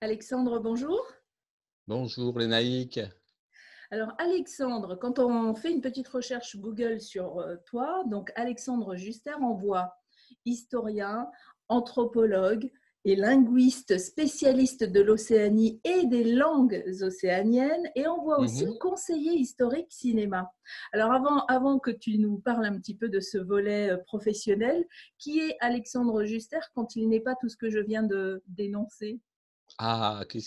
Alexandre, bonjour. Bonjour Lénaïque. Alors Alexandre, quand on fait une petite recherche Google sur toi, donc Alexandre Juster envoie historien, anthropologue et linguiste spécialiste de l'Océanie et des langues océaniennes, et on voit aussi Mhm. conseiller historique cinéma. Alors avant que tu nous parles un petit peu de ce volet professionnel, qui est Alexandre Juster quand il n'est pas tout ce que je viens de dénoncer? Ah, qui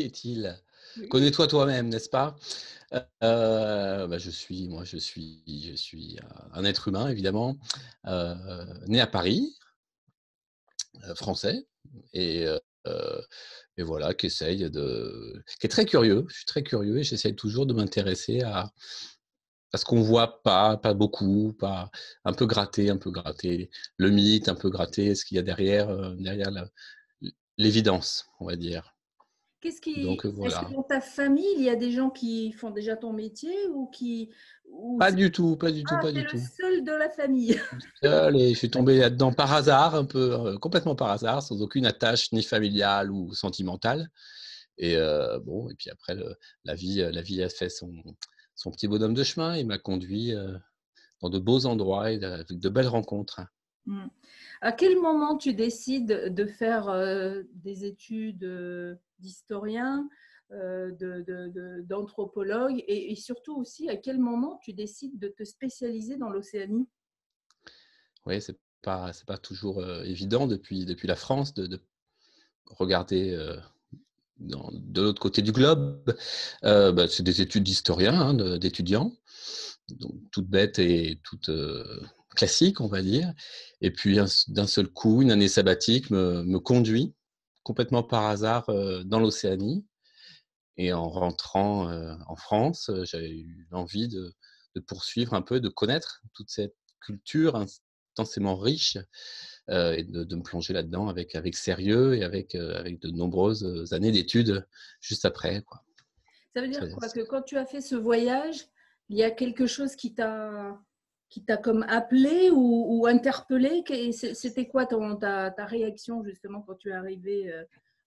est-il? Oui. Connais-toi toi-même, n'est-ce pas? Je suis un être humain, évidemment, né à Paris, français, et, euh, euh, et voilà, qui est très curieux. Je suis très curieux et j'essaye toujours de m'intéresser à ce qu'on voit pas beaucoup, pas un peu gratter le mythe, un peu gratter ce qu'il y a derrière l'évidence, on va dire. Donc Est-ce que voilà. dans ta famille, il y a des gens qui font déjà ton métier ou Pas du tout, pas du tout, ah, pas t'es du le tout. seul de la famille. Seul, et je suis tombé là-dedans par hasard, un peu, complètement par hasard, sans aucune attache ni familiale ou sentimentale. Bon, et puis après, la vie a fait son petit bonhomme de chemin. Il m'a conduit dans de beaux endroits et avec de belles rencontres. Hmm. À quel moment tu décides de faire des études d'historien, d'anthropologue et surtout aussi à quel moment tu décides de te spécialiser dans l'Océanie? Oui, c'est pas toujours évident depuis la France de regarder de l'autre côté du globe. C'est des études d'historien, hein, d'étudiants, donc toutes bêtes et toutes classiques, on va dire. Et puis d'un seul coup, une année sabbatique me conduit complètement par hasard dans l'Océanie. Et en rentrant en France, j'avais eu envie de poursuivre un peu, de connaître toute cette culture intensément riche, et de me plonger là-dedans avec sérieux et avec de nombreuses années d'études juste après, quoi. Ça veut dire C'est- quoi? c'est- Que quand tu as fait ce voyage, il y a quelque chose qui t'a comme appelé ou interpellé? C'était quoi ta réaction justement quand tu es arrivé?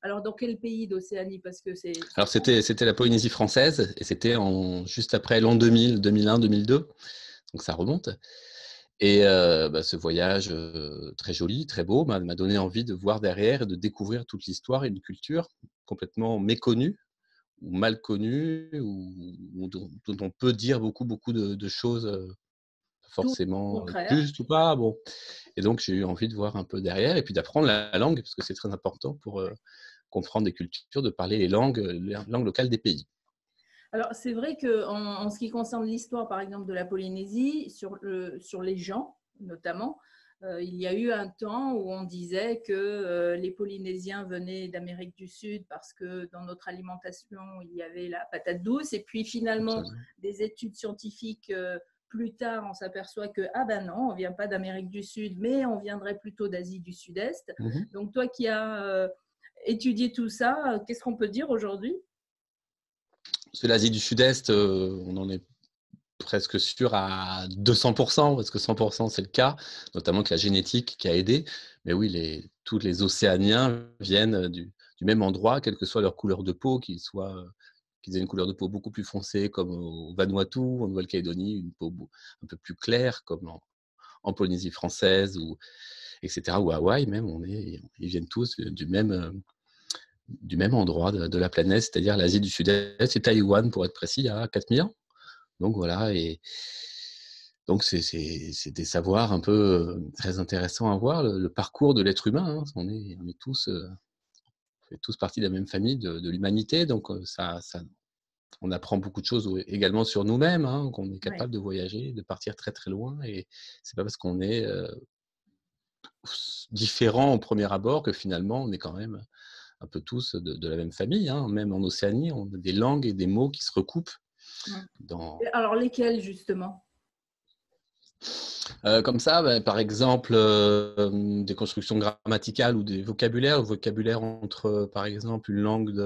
Alors, dans quel pays d'Océanie? Parce que Alors c'était la Polynésie française et c'était juste après l'an 2000, 2001, 2002, donc ça remonte. Et ce voyage très joli, très beau, m'a donné envie de voir derrière et de découvrir toute l'histoire et une culture complètement méconnue ou mal connue, ou dont on peut dire beaucoup de choses tout le forcément contraire. justes ou pas. Bon. Et donc j'ai eu envie de voir un peu derrière et puis d'apprendre la langue, parce que c'est très important pour comprendre des cultures, de parler les langues locales des pays. Alors, c'est vrai en ce qui concerne l'histoire, par exemple, de la Polynésie, sur les gens notamment, il y a eu un temps où on disait que les Polynésiens venaient d'Amérique du Sud parce que dans notre alimentation, il y avait la patate douce. Et puis finalement, Absolument. des études scientifiques plus tard, on s'aperçoit que, ah ben non, on ne vient pas d'Amérique du Sud, mais on viendrait plutôt d'Asie du Sud-Est. Mhm. Donc, toi qui as étudié tout ça, qu'est-ce qu'on peut dire aujourd'hui? Parce que l'Asie du Sud-Est, on en est presque sûr à 200%, parce que 100% c'est le cas, notamment que la génétique qui a aidé. Mais oui, tous les Océaniens viennent du même endroit, quelle que soit leur couleur de peau, qu'ils aient une couleur de peau beaucoup plus foncée, comme au Vanuatu, en Nouvelle-Calédonie, une peau un peu plus claire, comme en Polynésie française, etc., ou à Hawaï même. Ils viennent tous du même endroit de la planète, c'est-à-dire l'Asie du Sud-Est et Taïwan, pour être précis, il y a 4000 ans. Donc voilà, et donc c'est des savoirs un peu très intéressants à voir, le parcours de l'être humain, hein. On fait tous partie de la même famille de l'humanité, donc on apprend beaucoup de choses également sur nous-mêmes, hein, qu'on est Ouais. capable de voyager, de partir très très loin, et c'est pas parce qu'on est différent au premier abord que finalement on est quand même un peu tous de la même famille, hein. Même en Océanie, on a des langues et des mots qui se recoupent dans. Alors, lesquels, justement? Comme ça, par exemple, des constructions grammaticales ou des vocabulaires, le vocabulaire entre, par exemple, une langue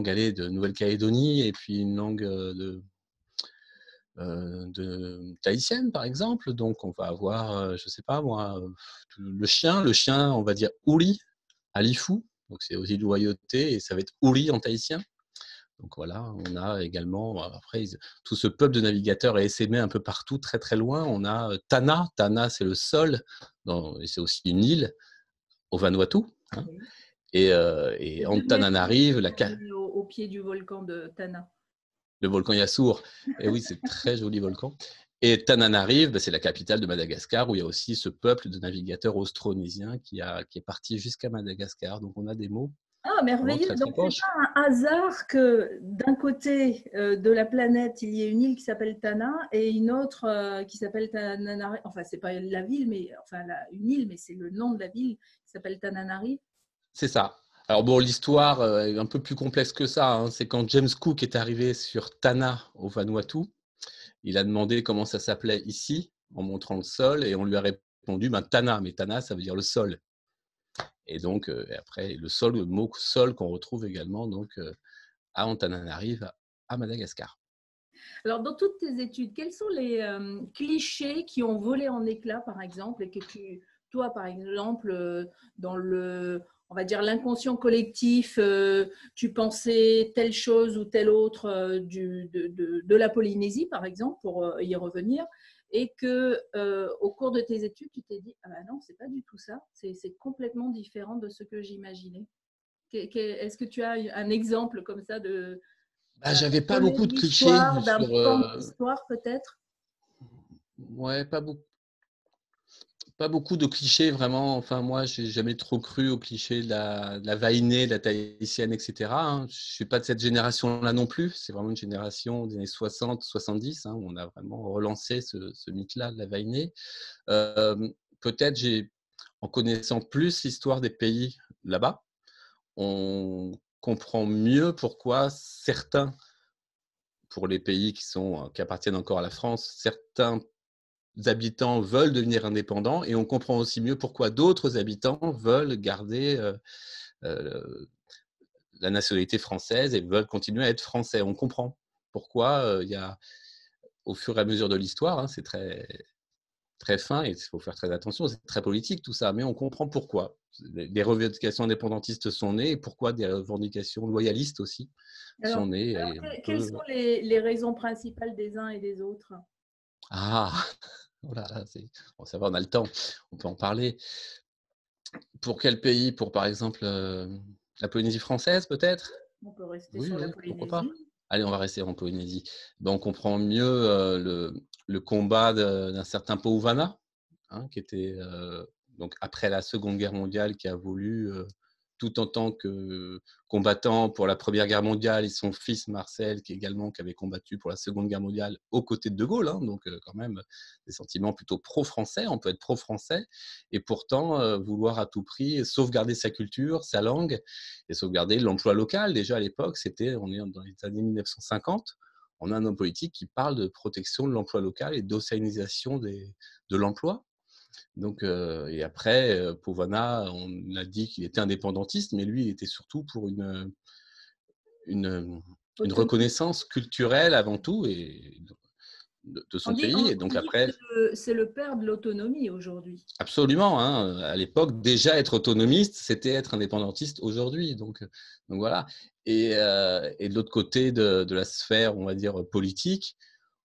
allez, de Nouvelle-Calédonie et puis une langue de tahitienne, par exemple. Donc, on va avoir, je sais pas moi, le chien, on va dire ouli Alifu, donc c'est aux îles Loyauté, et ça va être Uri en tahitien. Donc voilà, on a également, après, tout ce peuple de navigateurs est essaimé un peu partout, très très loin. On a Tana, Tana c'est le sol, et c'est aussi une île au Vanuatu. Hein. Oui. Et J'ai deux de mes Antananarive, amis au pied du volcan de Tana. le volcan Yassour. Et oui, c'est très joli volcan. Et Tananarive, c'est la capitale de Madagascar, où il y a aussi ce peuple de navigateurs austronésiens qui est parti jusqu'à Madagascar. Donc on a des mots Ah, vraiment merveilleux. très très Donc, c'est proches. pas un hasard que d'un côté de la planète, il y ait une île qui s'appelle Tana et une autre qui s'appelle Tananarive. Enfin, c'est pas la ville, mais enfin une île, mais c'est le nom de la ville qui s'appelle Tananarive. C'est ça. Alors bon, l'histoire est un peu plus complexe que ça. Hein. C'est quand James Cook est arrivé sur Tana au Vanuatu, il a demandé comment ça s'appelait ici, en montrant le sol, et on lui a répondu Tana, mais Tana, ça veut dire le sol. Et donc, après, le sol, le mot sol qu'on retrouve également donc, à Antananarive, à Madagascar. Alors, dans toutes tes études, quels sont les clichés qui ont volé en éclats, par exemple, et que toi, par exemple, dans on va dire l'inconscient collectif, tu pensais telle chose ou telle autre de la Polynésie, par exemple, pour y revenir, et que au cours de tes études, tu t'es dit, ah ben non, c'est pas du tout ça, c'est complètement différent de ce que j'imaginais. Est-ce que tu as un exemple comme ça de J'avais pas volet beaucoup de de clichés l'histoire, d'un sur. pan de l'histoire peut-être? Ouais, pas beaucoup de clichés vraiment. Enfin, moi, j'ai jamais trop cru aux clichés de la vainée, de la tahitienne, etc. Hein. Je suis pas de cette génération-là non plus. C'est vraiment une génération des années 60, 70, hein, où on a vraiment relancé ce mythe-là de la vainée. Peut-être en connaissant plus l'histoire des pays là-bas, on comprend mieux pourquoi certains, pour les pays qui appartiennent encore à la France, certains habitants veulent devenir indépendants, et on comprend aussi mieux pourquoi d'autres habitants veulent garder euh, la nationalité française et veulent continuer à être français. On comprend pourquoi il y a, au fur et à mesure de l'histoire, hein, c'est très, très fin et il faut faire très attention, c'est très politique tout ça, mais on comprend pourquoi. Des revendications indépendantistes sont nées, et pourquoi des revendications loyalistes aussi sont Alors, nées. Et on quelles peut... sont les raisons principales des uns et des autres? Ah, oh là là, bon, ça va, on a le temps, on peut en parler. Pour quel pays? Pour, par exemple, la Polynésie française, peut-être? On peut rester Oui, sur la oui, pourquoi pas. Polynésie. Allez, on va rester en Polynésie. Ben, on comprend mieux le combat d'un certain Pouvana, hein, qui était donc après la Seconde Guerre mondiale, qui a voulu, tout en tant que combattant pour la Première Guerre mondiale, et son fils Marcel, qui avait combattu pour la Seconde Guerre mondiale aux côtés de De Gaulle, hein, donc quand même des sentiments plutôt pro-français, on peut être pro-français, et pourtant vouloir à tout prix sauvegarder sa culture, sa langue, et sauvegarder l'emploi local. Déjà à l'époque, on est dans les années 1950, on a un homme politique qui parle de protection de l'emploi local et d'océanisation de l'emploi. Donc, et après, Povana, on a dit qu'il était indépendantiste, mais lui, il était surtout pour une, une Autonomie. reconnaissance culturelle avant tout, et de On son dit, pays. Et donc on dit que après, c'est le père de l'autonomie aujourd'hui. absolument, hein, à l'époque, déjà être autonomiste, c'était être indépendantiste aujourd'hui. Donc voilà. Et de l'autre côté de la sphère, on va dire, politique,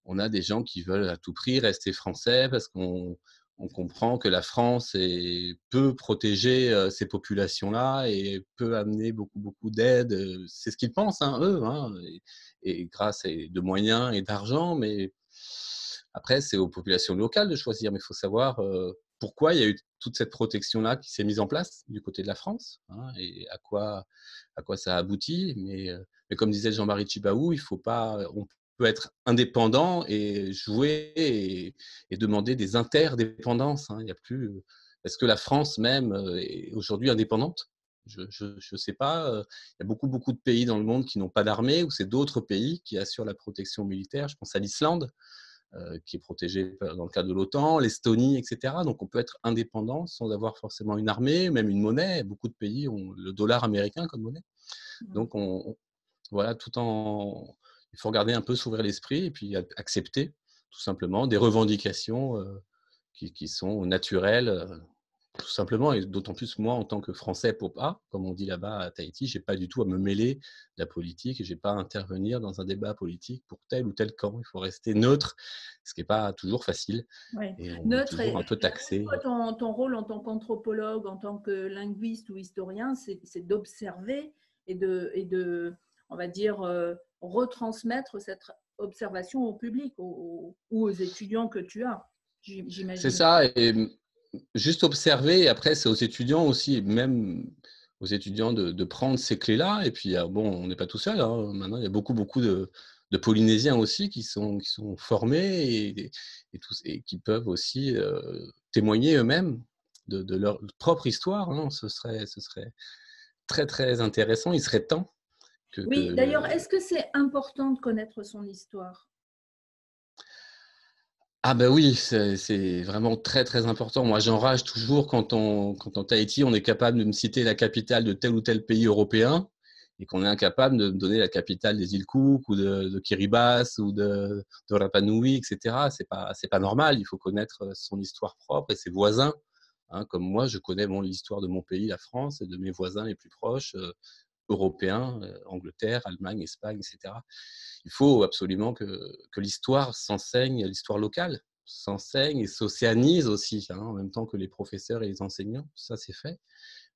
on a des gens qui veulent à tout prix rester français parce qu'on comprend que la France peut protéger ces populations-là et peut amener beaucoup, beaucoup d'aide. C'est ce qu'ils pensent, hein, eux, hein, et grâce à de moyens et d'argent. Mais après, c'est aux populations locales de choisir. Mais il faut savoir pourquoi il y a eu toute cette protection-là qui s'est mise en place du côté de la France, hein, et à quoi ça aboutit. Mais comme disait Jean-Marie Tjibaou, on peut être indépendant et jouer et demander des interdépendances. Hein. Il y a plus. Est-ce que la France même est aujourd'hui indépendante? Je ne sais pas. Il y a beaucoup, beaucoup de pays dans le monde qui n'ont pas d'armée, ou c'est d'autres pays qui assurent la protection militaire. Je pense à l'Islande, qui est protégée dans le cadre de l'OTAN, l'Estonie, etc. Donc on peut être indépendant sans avoir forcément une armée, même une monnaie. Beaucoup de pays ont le dollar américain comme monnaie. Donc voilà, il faut regarder un peu, s'ouvrir l'esprit et puis accepter tout simplement des revendications qui sont naturelles tout simplement, et d'autant plus moi, en tant que Français POPA, comme on dit là-bas à Tahiti, j'ai pas du tout à me mêler de la politique et j'ai pas à intervenir dans un débat politique pour tel ou tel camp. Il faut rester neutre, ce qui est pas toujours facile Ouais. et on est Neutre toujours un peu et en fait, taxé. toi, ton rôle en tant qu'anthropologue, en tant que linguiste ou historien, c'est d'observer et de, on va dire, retransmettre cette observation au public ou aux étudiants que tu as, C'est j'imagine. ça, et juste observer, et après c'est aux étudiants aussi, même aux étudiants de prendre ces clés-là. Et puis, bon, on n'est pas tout seul, hein. Maintenant, il y a beaucoup de Polynésiens aussi qui sont formés et qui peuvent aussi témoigner eux-mêmes de leur propre histoire, hein. Ce serait très, très intéressant. Il serait temps que Oui, d'ailleurs, est-ce que c'est important de connaître son histoire? Ah ben oui, c'est vraiment très, très important. Moi, j'enrage toujours quand en Tahiti, on est capable de me citer la capitale de tel ou tel pays européen et qu'on est incapable de me donner la capitale des îles Cook ou de Kiribati ou de Rapa Nui, etc. C'est pas normal. Il faut connaître son histoire propre et ses voisins. Hein, comme moi, je connais l'histoire de mon pays, la France, et de mes voisins les plus proches, européens, Angleterre, Allemagne, Espagne, etc. Il faut absolument que l'histoire s'enseigne, l'histoire locale s'enseigne et s'océanise aussi, hein, en même temps que les professeurs et les enseignants. Ça, c'est fait.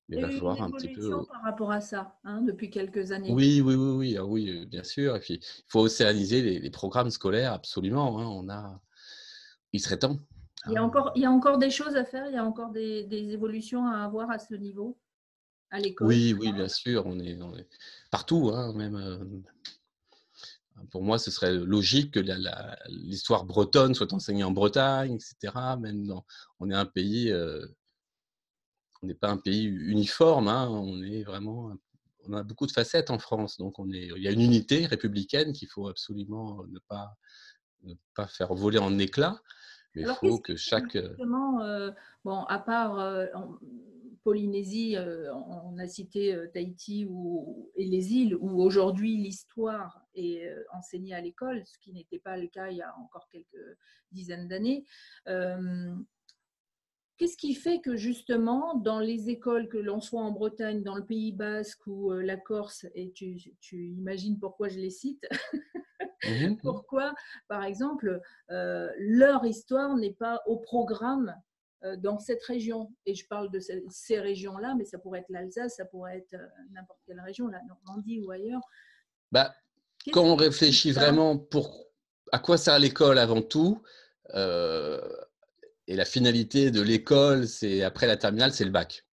Mais il Il y va a eu une falloir un petit peu… évolution par rapport à ça, hein, depuis quelques années. Oui, oui, oui, oui, ah oui, bien sûr. Et puis, il faut océaniser les programmes scolaires, absolument, hein. Il serait temps, hein. Il y a encore des choses à faire, il y a encore des évolutions à avoir à ce niveau, à l'école. Oui, oui, bien sûr. On est partout, hein, même. Pour moi, ce serait logique que l'histoire bretonne soit enseignée en Bretagne, etc. On est un pays, on n'est pas un pays uniforme, hein. On a beaucoup de facettes en France, donc il y a une unité républicaine qu'il faut absolument ne pas faire voler en éclats. Mais il Alors, faut qu'est-ce qui que fait chaque… justement, bon, à part Polynésie, on a cité Tahiti et les îles, où aujourd'hui l'histoire est enseignée à l'école, ce qui n'était pas le cas il y a encore quelques dizaines d'années. Euh, Qu'est-ce qui fait que justement, dans les écoles, que l'on soit en Bretagne, dans le Pays Basque ou la Corse, et tu imagines pourquoi je les cite, Mhm, mhm. pourquoi, par exemple, leur histoire n'est pas au programme dans cette région. Et je parle de ces régions-là, mais ça pourrait être l'Alsace, ça pourrait être n'importe quelle région, la Normandie ou ailleurs. Bah, Qu'est-ce quand on qui explique réfléchit ça? vraiment à quoi sert l'école avant tout, euh, et la finalité de l'école, c'est après la terminale, c'est le bac,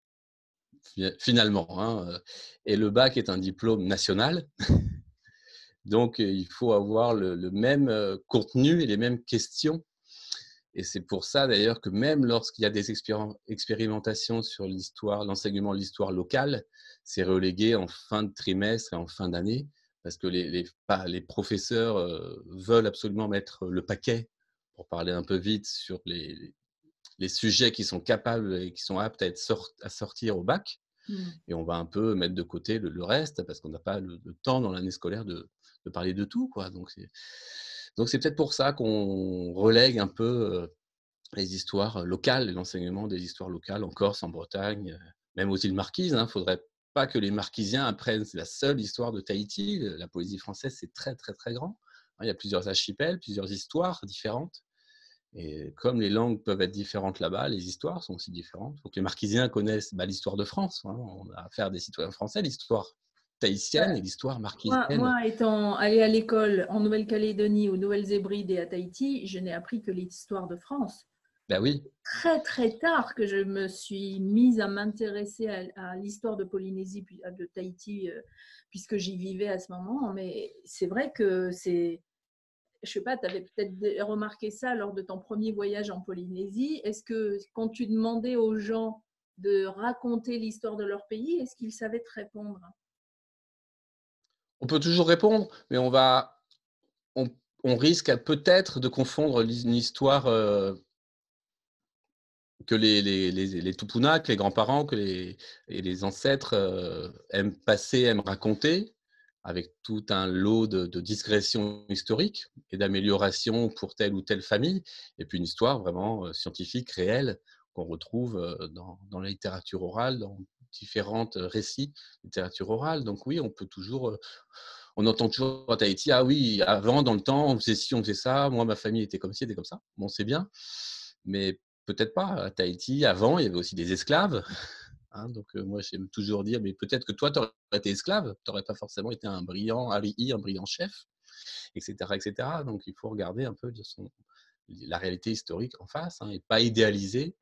finalement, hein. Et le bac est un diplôme national. Donc, il faut avoir le même contenu et les mêmes questions. Et c'est pour ça d'ailleurs que même lorsqu'il y a des expérimentations sur l'histoire, l'enseignement de l'histoire locale, c'est relégué en fin de trimestre et en fin d'année, parce que les professeurs veulent absolument mettre le paquet, pour parler un peu vite, sur les sujets qui sont capables et qui sont aptes à sortir au bac. Hmm. Et on va un peu mettre de côté le reste, parce qu'on n'a pas le temps dans l'année scolaire de parler de tout, quoi. Donc c'est peut-être pour ça qu'on relègue un peu les histoires locales, l'enseignement des histoires locales en Corse, en Bretagne, même aux îles Marquises, hein. Il ne faudrait pas que les Marquisiens apprennent la seule histoire de Tahiti. La poésie française, c'est très, très, très grand. Il y a plusieurs archipels, plusieurs histoires différentes. Et comme les langues peuvent être différentes là-bas, les histoires sont aussi différentes. Donc les Marquisiens connaissent l'histoire de France, hein. On a affaire à des citoyens français, l'histoire tahitienne et l'histoire marquisienne. Moi, étant allée à l'école en Nouvelle-Calédonie, aux Nouvelles-Hébrides et à Tahiti, je n'ai appris que l'histoire de France. Ben oui, Très très tard que je me suis mise à m'intéresser à l'histoire de Polynésie, puis de Tahiti, puisque j'y vivais à ce moment. Mais c'est vrai que c'est, je sais pas, tu avais peut-être remarqué ça lors de ton premier voyage en Polynésie. Est-ce que quand tu demandais aux gens de raconter l'histoire de leur pays, est-ce qu'ils savaient te répondre? on peut toujours répondre, mais on, on risque peut-être de confondre une histoire que les Tupunas, que les grands-parents, et les ancêtres aiment passer, aiment raconter, avec tout un lot de digressions historiques et d'améliorations pour telle ou telle famille, et puis une histoire vraiment scientifique, réelle, qu'on retrouve dans la littérature orale, dans différents récits de littérature orale. Donc oui, on peut toujours, on entend toujours à Tahiti, ah oui, avant, dans le temps, on faisait ci, on faisait ça, moi, ma famille était comme ci, était comme ça. Bon, c'est bien, mais peut-être pas. À Tahiti, avant, il y avait aussi des esclaves. Hein, donc moi, j'aime toujours dire, mais peut-être que toi, tu aurais été esclave, tu n'aurais pas forcément été un brillant ari'i, un brillant chef, etc., etc. Donc il faut regarder un peu la réalité historique en face, hein, et pas idéaliser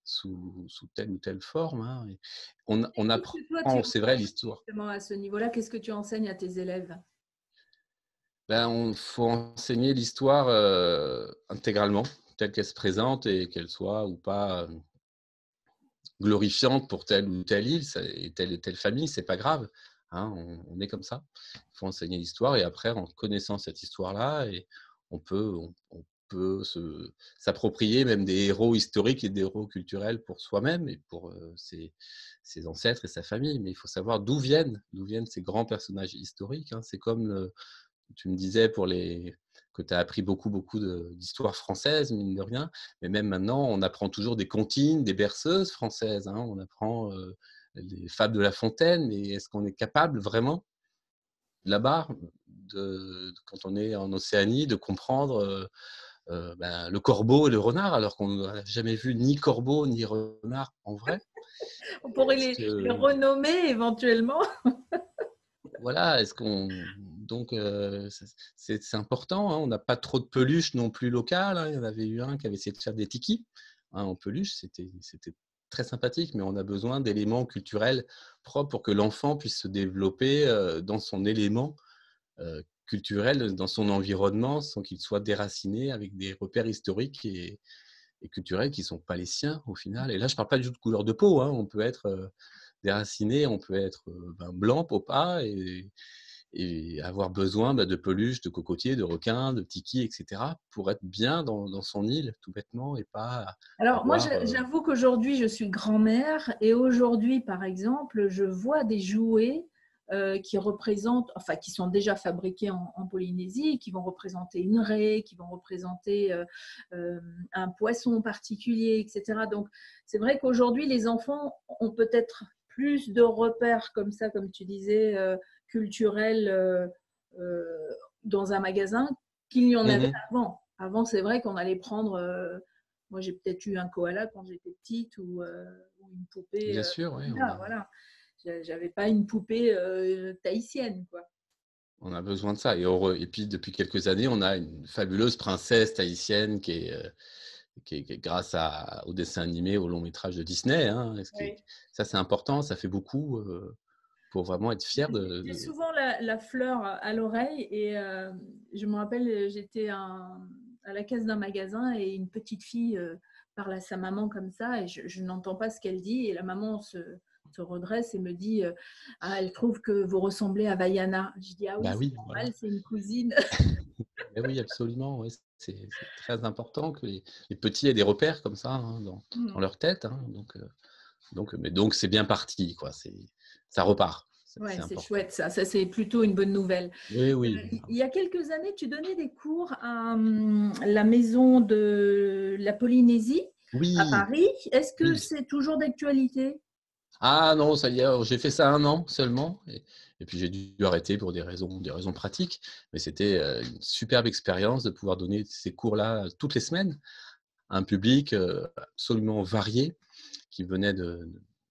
sous telle ou telle forme. Hein. Et on Qu'est-ce apprend, que toi, tu c'est vrai, enseignes l'histoire. justement à ce niveau-là? Qu'est-ce que tu enseignes à tes élèves? Ben, on faut enseigner l'histoire intégralement, telle qu'elle se présente et qu'elle soit ou pas glorifiante pour telle ou telle île et telle famille, c'est pas grave. Hein, on est comme ça. Il faut enseigner l'histoire et après, en connaissant cette histoire-là, et on peut s'approprier même des héros historiques et des héros culturels pour soi-même et pour ses ancêtres et sa famille. Mais il faut savoir d'où viennent ces grands personnages historiques. Hein. C'est comme tu me disais que tu as appris beaucoup d'histoire française, mine de rien. Mais même maintenant, on apprend toujours des comptines, des berceuses françaises. Hein. On apprend les fables de La Fontaine. Mais est-ce qu'on est capable vraiment, là-bas, quand on est en Océanie, de comprendre le corbeau et le renard, alors qu'on n'a jamais vu ni corbeau ni renard en vrai? On pourrait Est-ce les que renommer éventuellement. Voilà, est-ce qu'on donc c'est important, hein, on n'a pas trop de peluches non plus locales, hein. Il y en avait eu un qui avait essayé de faire des tikis, hein, en peluche, c'était très sympathique, mais on a besoin d'éléments culturels propres pour que l'enfant puisse se développer, dans son élément, culturel, dans son environnement, sans qu'il soit déraciné avec des repères historiques et culturels qui ne sont pas les siens au final. Et là, je ne parle pas du tout de couleur de peau, hein, on peut être, déraciné, on peut être, blanc, popa et avoir besoin de peluches, de cocotiers, de requins, de tikis, etc., pour être bien dans son île, tout bêtement, et pas Alors, moi, avoir. j'avoue qu'aujourd'hui, je suis grand-mère et aujourd'hui, par exemple, je vois des jouets qui représentent, enfin, qui sont déjà fabriqués en Polynésie, qui vont représenter une raie, qui vont représenter un poisson particulier, etc. Donc, c'est vrai qu'aujourd'hui, les enfants ont peut-être plus de repères comme ça, comme tu disais, culturels dans un magasin qu'il n'y en avait Mmh. avant. Avant, c'est vrai qu'on allait prendre moi, j'ai peut-être eu un koala quand j'étais petite ou une poupée. Bien sûr, oui, Là, voilà. J'avais pas une poupée tahitienne, quoi. on a besoin de ça. Et puis, depuis quelques années, on a une fabuleuse princesse tahitienne qui est grâce au dessin animé, au long métrage de Disney. Hein, Oui. ça, c'est important, ça fait beaucoup pour vraiment être fier J'ai souvent la fleur à l'oreille et je me rappelle, j'étais à la caisse d'un magasin et une petite fille parle à sa maman comme ça et je n'entends pas ce qu'elle dit et la maman se redresse et me dit ah, elle trouve que vous ressemblez à Vaiana. Je dis ah oui, Bah c'est oui, normal, voilà. c'est une cousine. Mais oui, absolument, ouais, c'est très important que les petits aient des repères comme ça, hein, dans leur tête, hein, donc c'est bien parti, quoi, ça repart, c'est Ouais, c'est important. chouette ça. Ça, c'est plutôt une bonne nouvelle. Oui, oui. Il y a quelques années, tu donnais des cours à la maison de la Polynésie à Oui, Paris. Est-ce que oui. c'est toujours d'actualité? Ah non, ça y est, j'ai fait ça 1 an seulement et puis j'ai dû arrêter pour des raisons pratiques, mais c'était, une superbe expérience de pouvoir donner ces cours-là toutes les semaines à un public, absolument varié qui venaient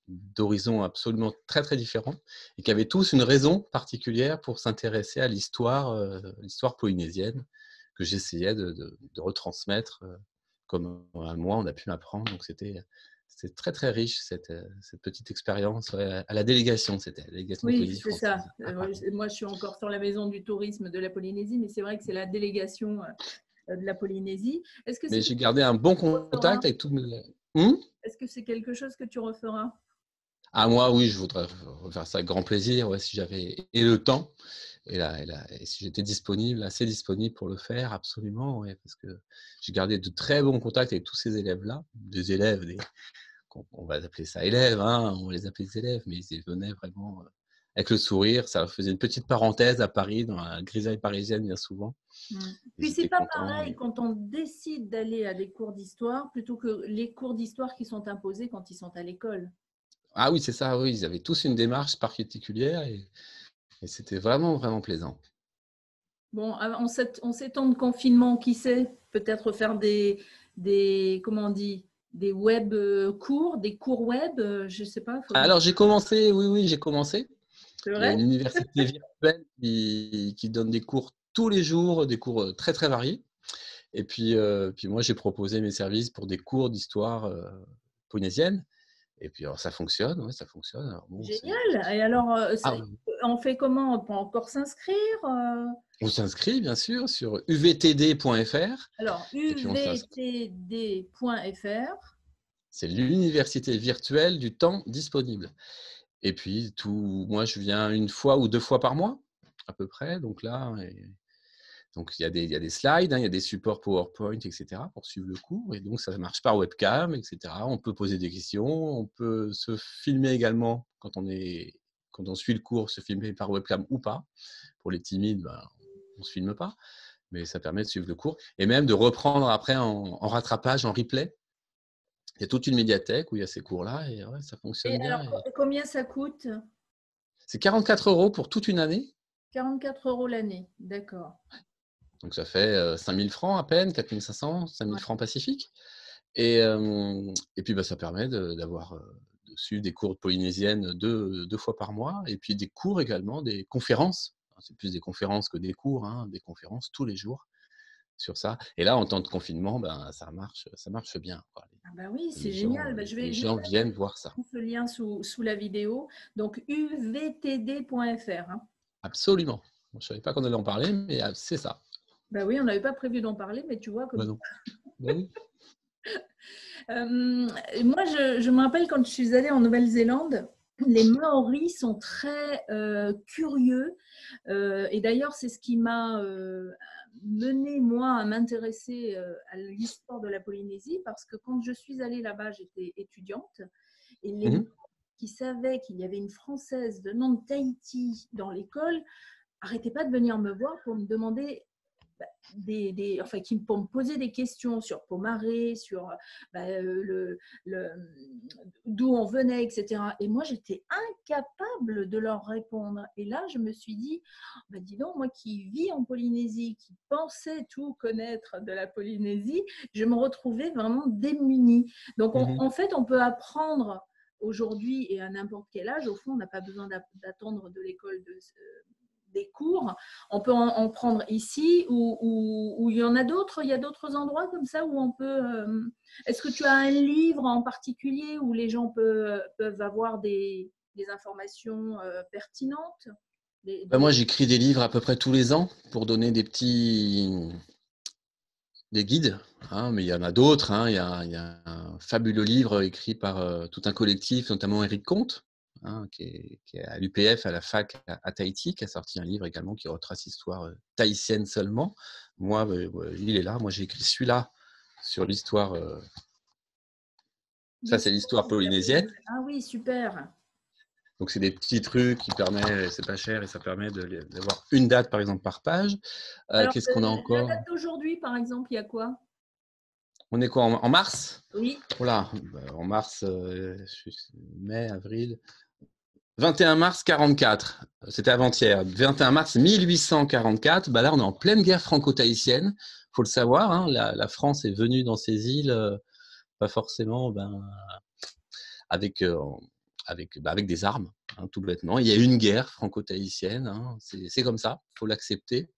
d'horizons absolument très, très différents et qui avaient tous une raison particulière pour s'intéresser à l'histoire polynésienne que j'essayais de retransmettre, comme moi, on a pu m'apprendre. Donc c'était très, très riche cette petite expérience, ouais, à la délégation, c'était la délégation de Oui, Polynésie c'est ça. française à Paris. Moi, je suis encore sur la maison du tourisme de la Polynésie, mais c'est vrai que c'est la délégation de la Polynésie. Est-ce que Mais c'est j'ai quelque gardé chose un que bon tu referas? contact avec tous mes. Mmh? Est-ce que c'est quelque chose que tu referas? Ah moi, oui, je voudrais refaire ça avec grand plaisir, ouais, si j'avais et le temps et si j'étais disponible, assez disponible pour le faire, absolument, ouais, parce que j'ai gardé de très bons contacts avec tous ces élèves-là, des élèves, on va appeler ça élèves, hein, on va les appeler des élèves, mais ils venaient vraiment, avec le sourire. Ça faisait une petite parenthèse à Paris, dans la grisaille parisienne, bien souvent. Puis Ils c'est étaient pas contents. pareil quand on décide d'aller à des cours d'histoire plutôt que les cours d'histoire qui sont imposés quand ils sont à l'école. Ah oui, c'est ça, oui, ils avaient tous une démarche particulière et c'était vraiment, vraiment plaisant. Bon, en ces temps de confinement, qui sait, peut-être faire comment on dit, des web cours, des cours web, je sais pas. Alors j'ai commencé, oui, j'ai commencé. C'est Il y a vrai? une université virtuelle qui donne des cours tous les jours, des cours très, très variés. Et puis moi, j'ai proposé mes services pour des cours d'histoire polynésienne. Et puis alors, ça fonctionne, ouais, ça fonctionne. Alors, bon, Génial. Et alors, Ah, on fait comment? On peut encore s'inscrire? on s'inscrit bien sûr sur uvtd.fr. Alors, Et puis on s'inscrit. uvtd.fr. C'est l'université virtuelle du temps disponible. Et puis moi, je viens une fois ou 2 fois par mois, à peu près. Donc là, donc il y a des slides, hein, il y a des supports PowerPoint, etc. pour suivre le cours. Et donc ça marche par webcam, etc. On peut poser des questions, on peut se filmer également quand on suit le cours, se filmer par webcam ou pas. Pour les timides, ben, on ne se filme pas, mais ça permet de suivre le cours et même de reprendre après en rattrapage, en replay. Il y a toute une médiathèque où il y a ces cours-là et ouais, ça Et fonctionne bien. alors, combien ça coûte? C'est 44 € pour toute une année. 44 € l'année, d'accord. Donc ça fait 5 000 francs à peine, 4 500, 5 000 Ouais. francs pacifiques. Et puis bah, ça permet de suivre des cours de polynésienne 2 fois par mois et puis des cours également, des conférences. C'est plus des conférences que des cours, hein, des conférences tous les jours sur ça. Et là, en temps de confinement, ben, ça marche bien, quoi. Ah bah oui, c'est Les génial. gens, Bah, les je vais gens viennent voir ça. mettre ce lien sous la vidéo. Donc, uvtd.fr. Hein. Absolument. Je ne savais pas qu'on allait en parler, mais c'est ça. Bah oui, on n'avait pas prévu d'en parler, mais tu vois Bah comme. non. Bah oui. Moi, je me rappelle quand je suis allée en Nouvelle-Zélande, les Maoris sont très curieux. Et d'ailleurs, c'est ce qui m'a mené, moi, à m'intéresser à l'histoire de la Polynésie, parce que quand je suis allée là-bas, j'étais étudiante. Et les Mhm. qui savaient qu'il y avait une Française de nom de Tahiti dans l'école n'arrêtaient pas de venir me voir pour me demander pour me poser des questions sur Pomaré, sur d'où on venait, etc. Et moi, j'étais incapable de leur répondre. Et là, je me suis dit, dis donc, moi qui vis en Polynésie, qui pensais tout connaître de la Polynésie, je me retrouvais vraiment démunie. Donc, Mhm. en fait, on peut apprendre aujourd'hui et à n'importe quel âge. Au fond, on n'a pas besoin d'attendre de l'école des cours. On peut en prendre ici ou il y en a d'autres. Il y a d'autres endroits comme ça où on peut. Est-ce que tu as un livre en particulier où les gens peuvent avoir des informations pertinentes? Bah, moi, j'écris des livres à peu près tous les ans pour donner des guides, hein, mais il y en a d'autres, hein. Il y a un fabuleux livre écrit par tout un collectif, notamment Éric Comte, hein, qui est à l'UPF, à la fac à Tahiti, qui a sorti un livre également qui retrace l'histoire tahitienne seulement. Moi, il est là. Moi, j'ai écrit celui-là sur l'histoire. Ça, c'est l'histoire polynésienne. Ah oui, super. Donc, c'est des petits trucs qui permettent, c'est pas cher et ça permet d'avoir une date, par exemple, par page. Alors, Qu'est-ce qu'on a la encore? date d'aujourd'hui, par exemple, il y a quoi? On est quoi en mars? Oui. Voilà, en mars, mai, avril. 21 mars 44, c'était avant-hier. 21 mars 1844, bah là on est en pleine guerre franco-tahitienne. Faut le savoir, hein, la France est venue dans ces îles, pas forcément avec, avec des armes, hein, tout bêtement. Il y a eu une guerre franco-tahitienne, hein, c'est comme ça, faut l'accepter.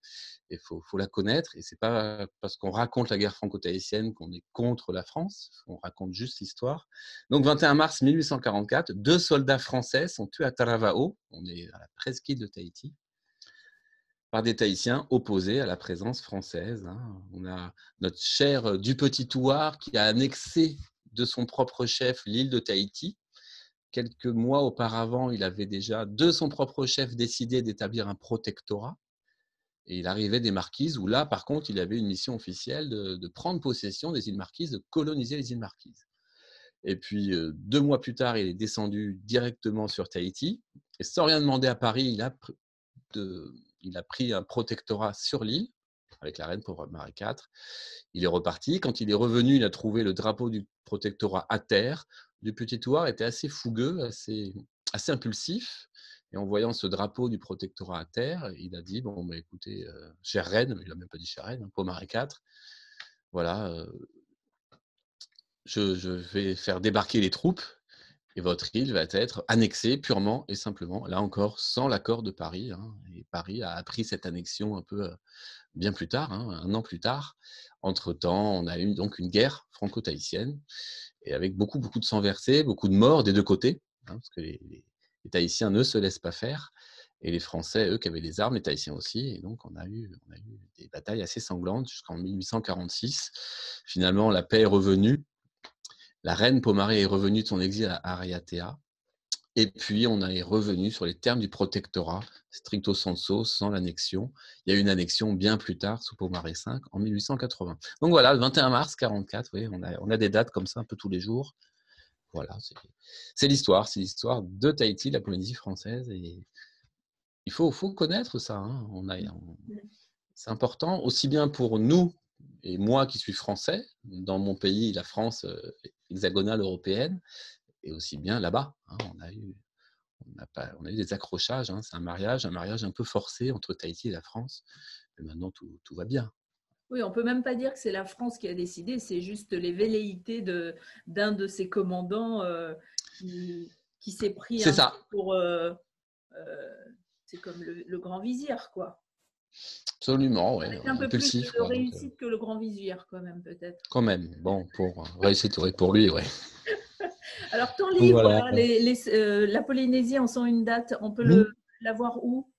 Il faut la connaître. Et c'est pas parce qu'on raconte la guerre franco-tahitienne qu'on est contre la France. On raconte juste l'histoire. Donc, 21 mars 1844, 2 soldats français sont tués à Taravao. On est à la presqu'île de Tahiti par des Tahitiens opposés à la présence française. Hein. On a notre cher Dupetit-Thouars qui a annexé de son propre chef l'île de Tahiti. Quelques mois auparavant, il avait déjà, de son propre chef, décidé d'établir un protectorat. Et il arrivait des Marquises où là, par contre, il avait une mission officielle de prendre possession des îles Marquises, de coloniser les îles Marquises. Et puis, 2 mois plus tard, il est descendu directement sur Tahiti. Et sans rien demander à Paris, il a pris un protectorat sur l'île avec la reine pour Marie IV. Il est reparti. Quand il est revenu, il a trouvé le drapeau du protectorat à terre. Du Petit-Thouars était assez fougueux, assez impulsif. Et en voyant ce drapeau du protectorat à terre, il a dit, bon, bah, écoutez, chère reine, il n'a même pas dit chère reine, pour Marie IV, voilà, je vais faire débarquer les troupes et votre île va être annexée purement et simplement, là encore, sans l'accord de Paris. Hein. Et Paris a appris cette annexion un peu bien plus tard, hein, 1 an plus tard. Entre-temps, on a eu donc une guerre franco-tahitienne, et avec beaucoup, beaucoup de sang versé, beaucoup de morts des deux côtés, hein, parce que les Tahitiens ne se laissent pas faire, et les Français, eux, qui avaient des armes, les Tahitiens aussi, et donc on a eu des batailles assez sanglantes jusqu'en 1846. Finalement, la paix est revenue. La reine Pomaré est revenue de son exil à Raiatea. Et puis, on est revenu sur les termes du protectorat, stricto sensu, sans l'annexion. Il y a eu une annexion bien plus tard, sous Pomaré V, en 1880. Donc voilà, le 21 mars 1944, oui, on a des dates comme ça un peu tous les jours. Voilà, c'est l'histoire de Tahiti, la Polynésie française. Et il faut connaître ça. Hein. C'est important, aussi bien pour nous, et moi qui suis français, dans mon pays, la France hexagonale européenne, et aussi bien là-bas. Hein, on a eu des accrochages. Hein, c'est un mariage un peu forcé entre Tahiti et la France. Mais maintenant, tout va bien. Oui, on ne peut même pas dire que c'est la France qui a décidé, c'est juste les velléités d'un de ses commandants qui s'est pris C'est un ça. peu pour… c'est comme le grand vizir, quoi. Absolument, ouais, Avec un peu plus impulsif. de Quoi, réussite que le grand vizir, quand même, peut-être. quand même, bon, pour réussite, ouais, pour lui, ouais. Alors, ton Donc livre, voilà. là, la Polynésie en sont une date, on peut l'avoir où?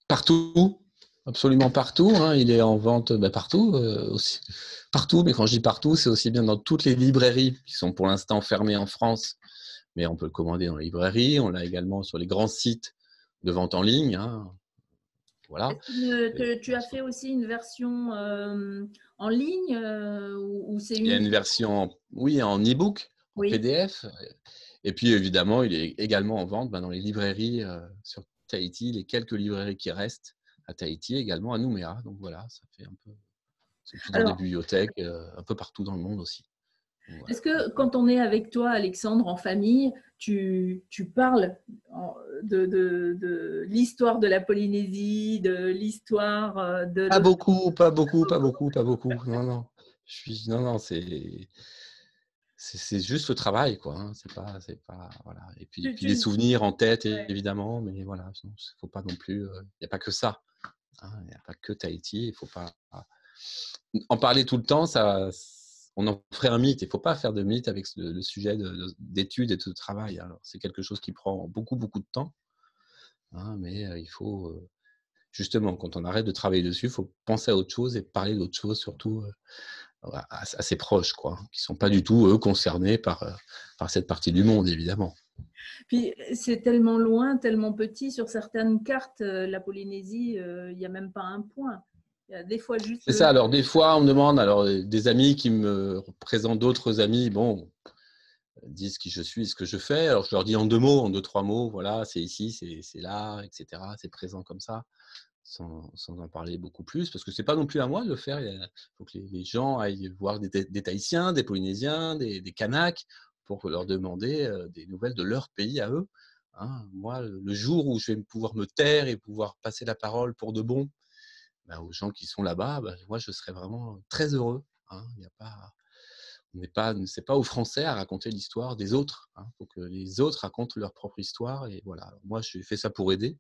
Partout, absolument partout. Hein, il est en vente partout, aussi. Partout, mais quand je dis partout, c'est aussi bien dans toutes les librairies qui sont pour l'instant fermées en France, mais on peut le commander dans les librairies. On l'a également sur les grands sites de vente en ligne. Hein, voilà. Est-ce que tu as fait aussi une version en ligne ou c'est Il y a unique? une version, oui, en e-book, en Oui. PDF. Et puis, évidemment, il est également en vente dans les librairies sur Tahiti, les quelques librairies qui restent à Tahiti, également à Nouméa. Donc voilà, ça fait un peu. Et puis dans des Alors, bibliothèques un peu partout dans le monde aussi. Voilà. est-ce que quand on est avec toi, Alexandre, en famille, tu parles de l'histoire de la Polynésie, de l'histoire Pas beaucoup, pas beaucoup, pas beaucoup, pas beaucoup. Non, non. Non, c'est juste le travail, quoi. Hein. C'est pas, voilà. Et puis des tu- souvenirs en tête, ouais. évidemment, mais voilà, il faut pas non plus. Il n'y a pas que ça. Hein. Il n'y a pas que Tahiti. Il faut pas en parler tout le temps. On en ferait un mythe. Il ne faut pas faire de mythe avec le sujet d'études et de travail. Alors, c'est quelque chose qui prend beaucoup, beaucoup de temps. Hein, mais il faut justement, quand on arrête de travailler dessus, il faut penser à autre chose et parler d'autre chose, surtout à ses proches, quoi, qui ne sont pas du tout, eux, concernés par cette partie du monde, évidemment. Puis c'est tellement loin, tellement petit. Sur certaines cartes, la Polynésie, il n'y a même pas un point. Il y a des fois juste C'est le… ça. Alors, des fois, on me demande, alors, des amis qui me présentent d'autres amis, bon, disent qui je suis, ce que je fais. Alors, je leur dis en 2 mots, en 2-3 mots, voilà, c'est ici, c'est là, etc. C'est présent comme ça. Sans en parler beaucoup plus, parce que c'est pas non plus à moi de le faire. Il faut que les gens aillent voir des Tahitiens, des Polynésiens, des Kanaks, pour leur demander des nouvelles de leur pays à eux. Hein. Moi, le jour où je vais pouvoir me taire et pouvoir passer la parole pour de bon aux gens qui sont là-bas, moi, je serais vraiment très heureux. Hein. Il y a pas, c'est pas aux Français à raconter l'histoire des autres. Il faut que les autres racontent leur propre histoire. Et voilà. Alors, moi, je fais ça pour aider.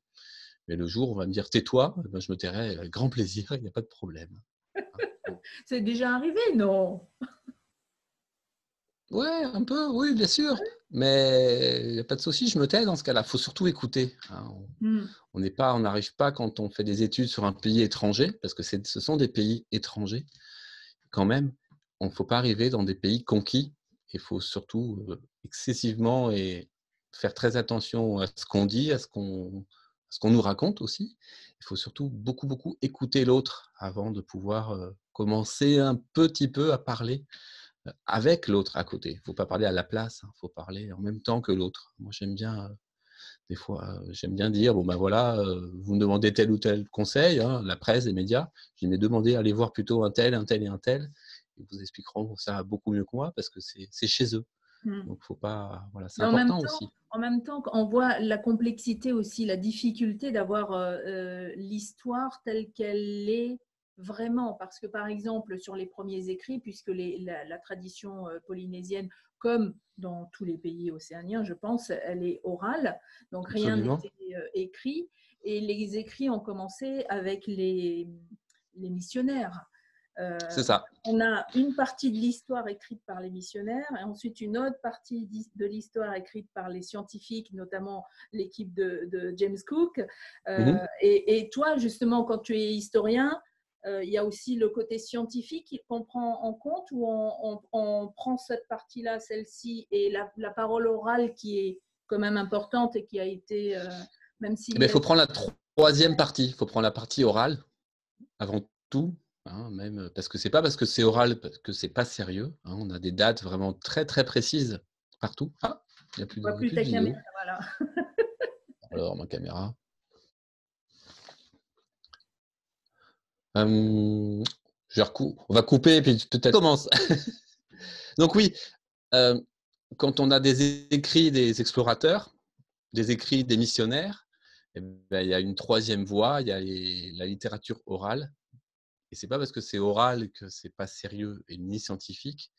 Mais le jour où on va me dire tais-toi, je me tairai avec grand plaisir, il n'y a pas de problème. C'est déjà arrivé, non? Ouais, un peu, oui, bien sûr. Mais il n'y a pas de souci, je me tais dans ce cas-là. Il faut surtout écouter. Hein. On n'arrive pas quand on fait des études sur un pays étranger, parce que ce sont des pays étrangers. Quand même, il ne faut pas arriver dans des pays conquis. Il faut surtout excessivement et faire très attention à ce qu'on dit, à ce qu'on nous raconte aussi. Il faut surtout beaucoup, beaucoup écouter l'autre avant de pouvoir commencer un petit peu à parler avec l'autre à côté. Il ne faut pas parler à la place, il faut parler en même temps que l'autre. Moi, j'aime bien Des fois, j'aime bien dire, bon ben voilà, vous me demandez tel ou tel conseil, hein, la presse, les médias. Je dis, mais demandez, allez voir plutôt un tel et un tel. Ils vous expliqueront ça beaucoup mieux que moi parce que c'est chez eux. Mm. Donc, faut pas, voilà, c'est Mais important aussi. en même temps, on voit la complexité aussi, la difficulté d'avoir l'histoire telle qu'elle est vraiment. Parce que, par exemple, sur les premiers écrits, puisque la tradition polynésienne, comme dans tous les pays océaniens, je pense, elle est orale. Donc, rien Absolument. n'était écrit. Et les écrits ont commencé avec les missionnaires. C'est ça. On a une partie de l'histoire écrite par les missionnaires et ensuite une autre partie de l'histoire écrite par les scientifiques, notamment l'équipe de James Cook. Mhm. Et toi, justement, quand tu es historien, il y a aussi le côté scientifique qu'on prend en compte ou on prend cette partie-là, celle-ci, et la parole orale qui est quand même importante et qui a été, même Eh s'il ben, y il a faut eu… prendre la troisième partie. Il faut prendre la partie orale avant tout, hein, même parce que c'est pas parce que c'est oral que c'est pas sérieux. Hein, on a des dates vraiment très très précises partout. Ah, il n'y a plus On voit il y a plus plus de ta caméra, vidéo. voilà. Alors ma caméra. On va couper et puis peut-être commence. Donc oui, euh, quand on a des écrits des explorateurs, des écrits des missionnaires, eh ben, il y a une troisième voie, il y a la littérature orale. Et c'est pas parce que c'est oral que c'est pas sérieux et ni scientifique.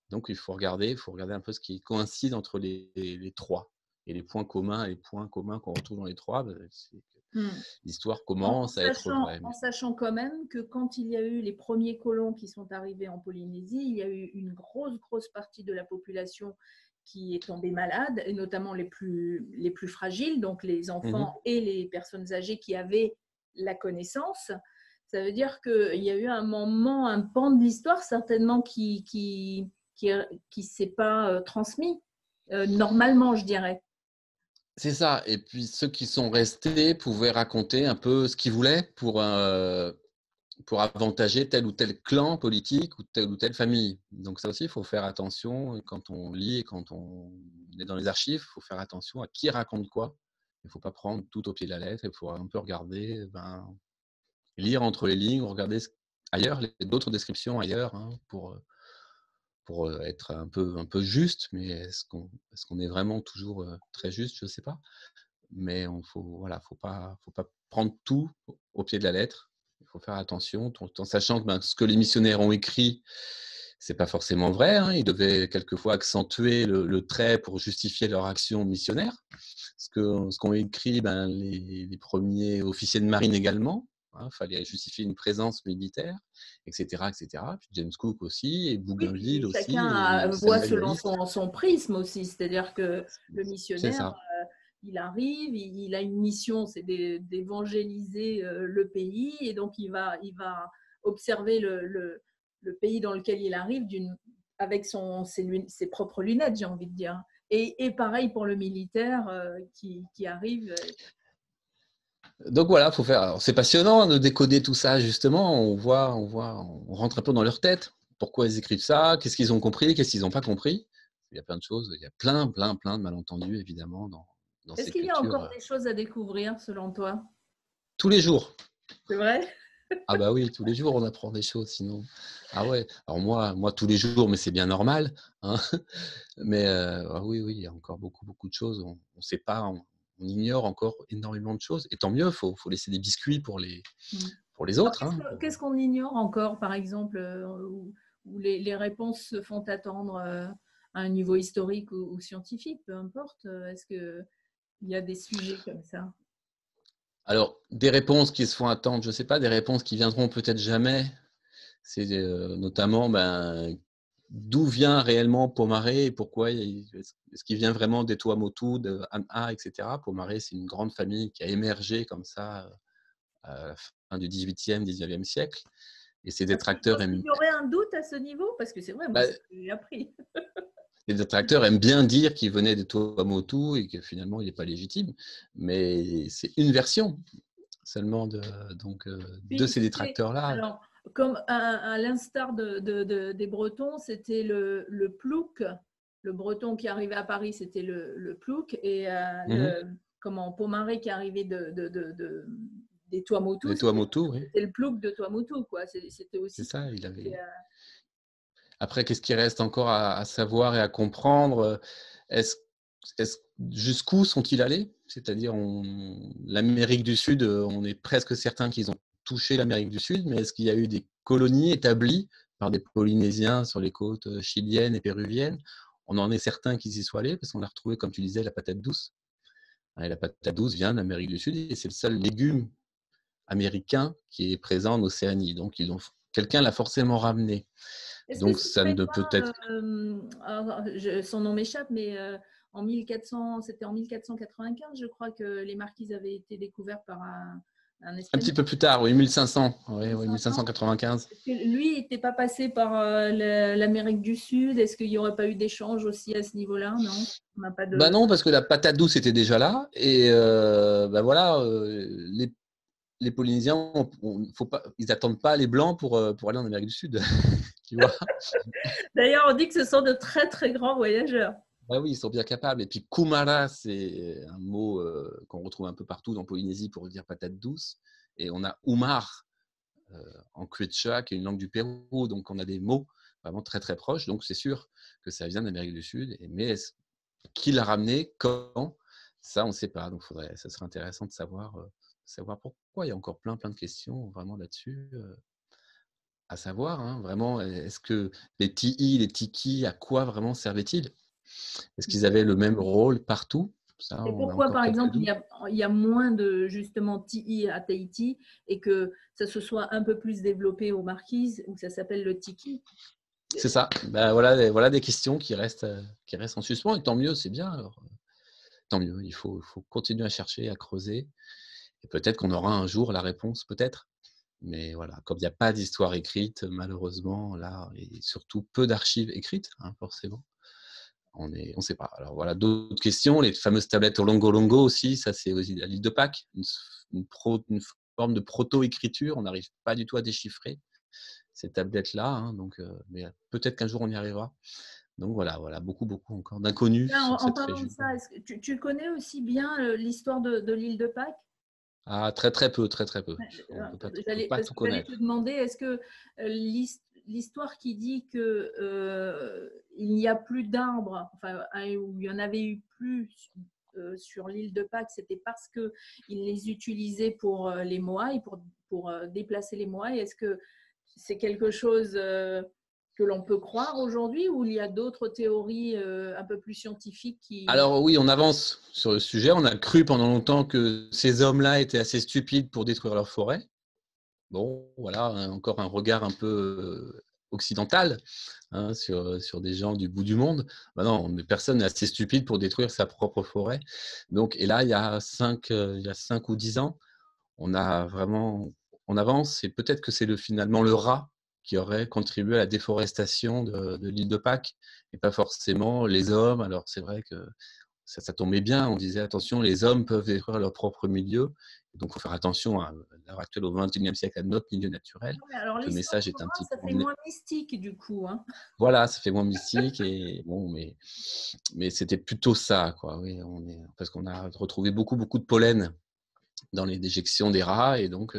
Donc il faut regarder un peu ce qui coïncide entre les trois. Et les points communs qu'on retrouve dans les trois, ben, c'est que Hmm. l'histoire commence à être vraie. En sachant quand même que quand il y a eu les premiers colons qui sont arrivés en Polynésie, il y a eu une grosse partie de la population qui est tombée malade, et notamment les plus fragiles, donc les Mhm. enfants et les personnes âgées qui avaient la connaissance. Ça veut dire qu'il y a eu un moment, un pan de l'histoire certainement qui s'est pas transmis, normalement, je dirais. C'est ça. Et puis ceux qui sont restés pouvaient raconter un peu ce qu'ils voulaient pour avantager tel ou tel clan politique ou telle famille. Donc ça aussi, il faut faire attention quand on lit et quand on est dans les archives, il faut faire attention à qui raconte quoi. Il ne faut pas prendre tout au pied de la lettre, il faut un peu regarder, lire entre les lignes, regarder ailleurs, d'autres descriptions ailleurs, hein, pour être un peu juste, mais est-ce qu'on est vraiment toujours très juste? Je ne sais pas. Mais voilà, faut pas prendre tout au pied de la lettre. Il faut faire attention, tout en sachant que ce que les missionnaires ont écrit, c'est pas forcément vrai. Hein. Ils devaient quelquefois accentuer le trait pour justifier leur action missionnaire. Ce qu'ont écrit les premiers officiers de marine également. Il fallait justifier une présence militaire, etc., etc. Puis James Cook aussi, et Oui, Bougainville puis aussi, chacun et voit Samuel selon Wallis. son prisme aussi, c'est-à-dire que le C'est missionnaire, ça. il arrive, il a une mission, c'est d'évangéliser le pays, et donc il va observer le pays dans lequel il arrive avec ses propres lunettes, j'ai envie de dire. Et pareil pour le militaire qui arrive. Donc voilà, faut faire. Alors, c'est passionnant de décoder tout ça justement. On rentre un peu dans leur tête. Pourquoi ils écrivent ça? Qu'est-ce qu'ils ont compris? Qu'est-ce qu'ils n'ont pas compris? Il y a plein de choses. Il y a plein de malentendus évidemment dans Est-ce ces qu'il y a cultures. encore des choses à découvrir selon toi? Tous les jours. C'est vrai? Ah bah oui, tous les jours on apprend des choses. Sinon, ah ouais. Alors moi tous les jours, mais c'est bien normal. Hein. Mais ah oui, il y a encore beaucoup de choses. On ne sait pas. On ignore encore énormément de choses. Et tant mieux. Faut laisser des biscuits Mm. pour les Alors, autres. Hein. qu'est-ce qu'on ignore encore, par exemple, où les réponses se font attendre à un niveau historique ou scientifique, peu importe. Est-ce qu'il y a des sujets comme ça? Alors, des réponses qui se font attendre, je ne sais pas, des réponses qui viendront peut-être jamais. C'est notamment d'où vient réellement Pomaré et pourquoi est-ce qu'il vient vraiment des Tuamotu, de An'a, etc. Pomaré, c'est une grande famille qui a émergé comme ça à la fin du 18e, 19e siècle. Et ses détracteurs Il aiment, y aurait un doute à ce niveau? Parce que c'est vrai, moi, bah, c'est ce que j'ai appris. les détracteurs aiment bien dire qu'il venait des Tuamotu et que finalement il n'est pas légitime. Mais c'est une version seulement de Puis, ces détracteurs-là. alors, comme à l'instar des Bretons, c'était le plouc. Le Breton qui arrivait à Paris, c'était le plouc. Et Mhm. Pomaré qui arrivait des Tuamotu. Les Tuamotu, oui. C'était le plouc de Tuamotu, quoi. C'était aussi. C'est ça, il avait. Après, qu'est-ce qui reste encore à savoir et à comprendre? Est-ce, jusqu'où sont-ils allés? C'est-à-dire, l'Amérique du Sud, on est presque certain qu'ils ont touché l'Amérique du Sud, mais est-ce qu'il y a eu des colonies établies par des Polynésiens sur les côtes chiliennes et péruviennes? On en est certain qu'ils y soient allés parce qu'on a retrouvé, comme tu disais, la patate douce. Et la patate douce vient d'Amérique du Sud et c'est le seul légume américain qui est présent en Océanie. Donc, quelqu'un l'a forcément ramené. Donc, ça ne peut être. Son nom m'échappe, mais c'était en 1495, je crois, que les marquises avaient été découvertes par un Espagnol. Un petit peu plus tard, oui, 1500. Oui, 1595. Est-ce que lui n'était pas passé par l'Amérique du Sud? Est-ce qu'il n'y aurait pas eu d'échange aussi à ce niveau-là? Non, on n'a pas de. Bah non, parce que la patate douce était déjà là. Et voilà, les Polynésiens, ils n'attendent pas les Blancs pour aller en Amérique du Sud. Tu vois. D'ailleurs, on dit que ce sont de très, très grands voyageurs. Bah oui, ils sont bien capables. Et puis, kumara, c'est un mot qu'on retrouve un peu partout en Polynésie pour dire patate douce. Et on a umar en quechua, qui est une langue du Pérou. Donc, on a des mots vraiment très, très proches. Donc, c'est sûr que ça vient d'Amérique du Sud. Mais qui l'a ramené? Quand? Ça, on ne sait pas. Donc, ça serait intéressant de savoir pourquoi. Il y a encore plein de questions vraiment là-dessus à savoir. Hein, vraiment, est-ce que les ti'i, les tiki, à quoi vraiment servaient-ils? Est-ce qu'ils avaient le même rôle partout? Ça, et pourquoi, par exemple, il y a moins de justement ti'i à Tahiti et que ça se soit un peu plus développé aux Marquises où ça s'appelle le tiki? C'est ça. Ben, voilà des questions qui restent en suspens. Et tant mieux, c'est bien. Alors, tant mieux. Il faut continuer à chercher, à creuser. Et peut-être qu'on aura un jour la réponse, peut-être. Mais voilà, comme il n'y a pas d'histoire écrite, malheureusement, là, et surtout peu d'archives écrites, hein, forcément, on ne sait pas. Alors voilà, d'autres questions. Les fameuses tablettes au Longo Longo aussi, ça c'est aussi à l'île de Pâques, une forme de proto-écriture. On n'arrive pas du tout à déchiffrer ces tablettes-là. Hein, donc, mais peut-être qu'un jour on y arrivera. Donc voilà, beaucoup encore d'inconnus sur cette parlant région. de ça, est-ce que tu connais aussi bien l'histoire de l'île de Pâques? Ah, très peu. On ne peut pas tout connaître. J'allais te demander, est-ce que l'histoire qui dit que il n'y a plus d'arbres, enfin, où il y en avait eu plus sur l'île de Pâques, c'était parce qu'ils les utilisaient pour les moailles, pour déplacer les moailles. Est-ce que c'est quelque chose que l'on peut croire aujourd'hui ou il y a d'autres théories un peu plus scientifiques qui… Alors oui, on avance sur le sujet. On a cru pendant longtemps que ces hommes-là étaient assez stupides pour détruire leur forêt. Bon, voilà, encore un regard un peu occidental hein, sur des gens du bout du monde. Ben non, mais personne n'est assez stupide pour détruire sa propre forêt. Donc, et là, il y a 5 ou 10 ans, on avance et peut-être que c'est finalement le rat qui aurait contribué à la déforestation de l'île de Pâques et pas forcément les hommes. Alors c'est vrai que ça tombait bien, on disait attention, les hommes peuvent détruire leur propre milieu, donc il faut faire attention à l'heure actuelle, au XXIe siècle, à notre milieu naturel. Alors, le message est un petit ça peu… fait moins mystique du coup. Hein. Voilà, ça fait moins mystique, et bon, mais c'était plutôt ça, quoi. Oui, parce qu'on a retrouvé beaucoup de pollen dans les déjections des rats, et donc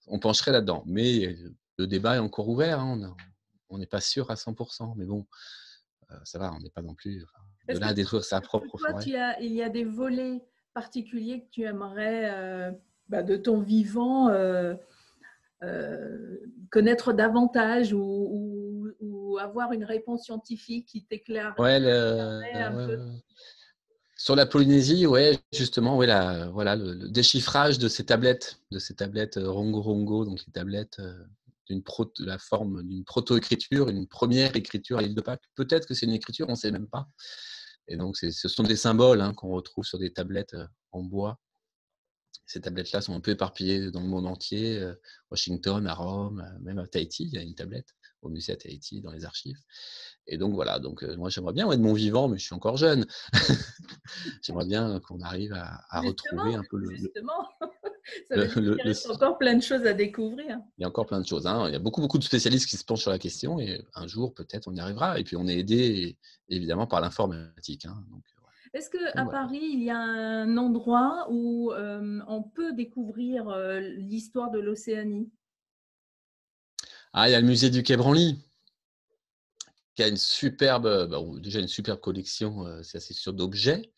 on pencherait là-dedans. Mais le débat est encore ouvert, hein, on n'est pas sûr à 100%, mais bon, ça va, on n'est pas non plus de là à détruire sa propre forêt. Il y a des volets particuliers que tu aimerais, de ton vivant, connaître davantage ou avoir une réponse scientifique qui t'éclaire un peu. Sur la Polynésie, ouais, justement, ouais, voilà, le déchiffrage de ces tablettes Rongo Rongo, donc les tablettes de la forme d'une proto-écriture, une première écriture à l'île de Pâques. Peut-être que c'est une écriture, on ne sait même pas. Et donc, ce sont des symboles hein, qu'on retrouve sur des tablettes en bois. Ces tablettes-là sont un peu éparpillées dans le monde entier, Washington, à Rome, même à Tahiti, il y a une tablette au musée à Tahiti, dans les archives. Et donc voilà, moi j'aimerais bien être mon vivant, mais je suis encore jeune. J'aimerais bien qu'on arrive à retrouver un peu Justement, ça veut dire qu'il reste encore plein de choses à découvrir. Il y a encore plein de choses. Hein. Il y a beaucoup de spécialistes qui se penchent sur la question, et un jour peut-être on y arrivera. Et puis on est aidé évidemment par l'informatique. Hein. Donc, Est-ce qu'à Donc, voilà. Paris, il y a un endroit où on peut découvrir l'histoire de l'Océanie? Ah, il y a le musée du Quai Branly, qui a une superbe, déjà une superbe collection, c'est sûr, d'objets,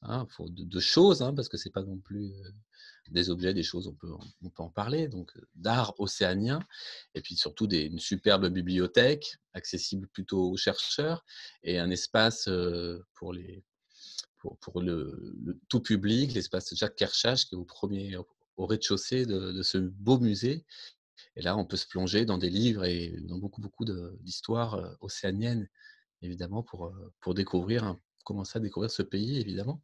hein, de choses, hein, parce que c'est pas non plus des objets, des choses, on peut en parler, donc d'art océanien, et puis surtout une superbe bibliothèque accessible plutôt aux chercheurs, et un espace pour le tout public, l'espace Jacques Kerchage, qui est au rez-de-chaussée de ce beau musée. Et là, on peut se plonger dans des livres et dans beaucoup d'histoires océaniennes, évidemment, pour commencer à découvrir ce pays, évidemment.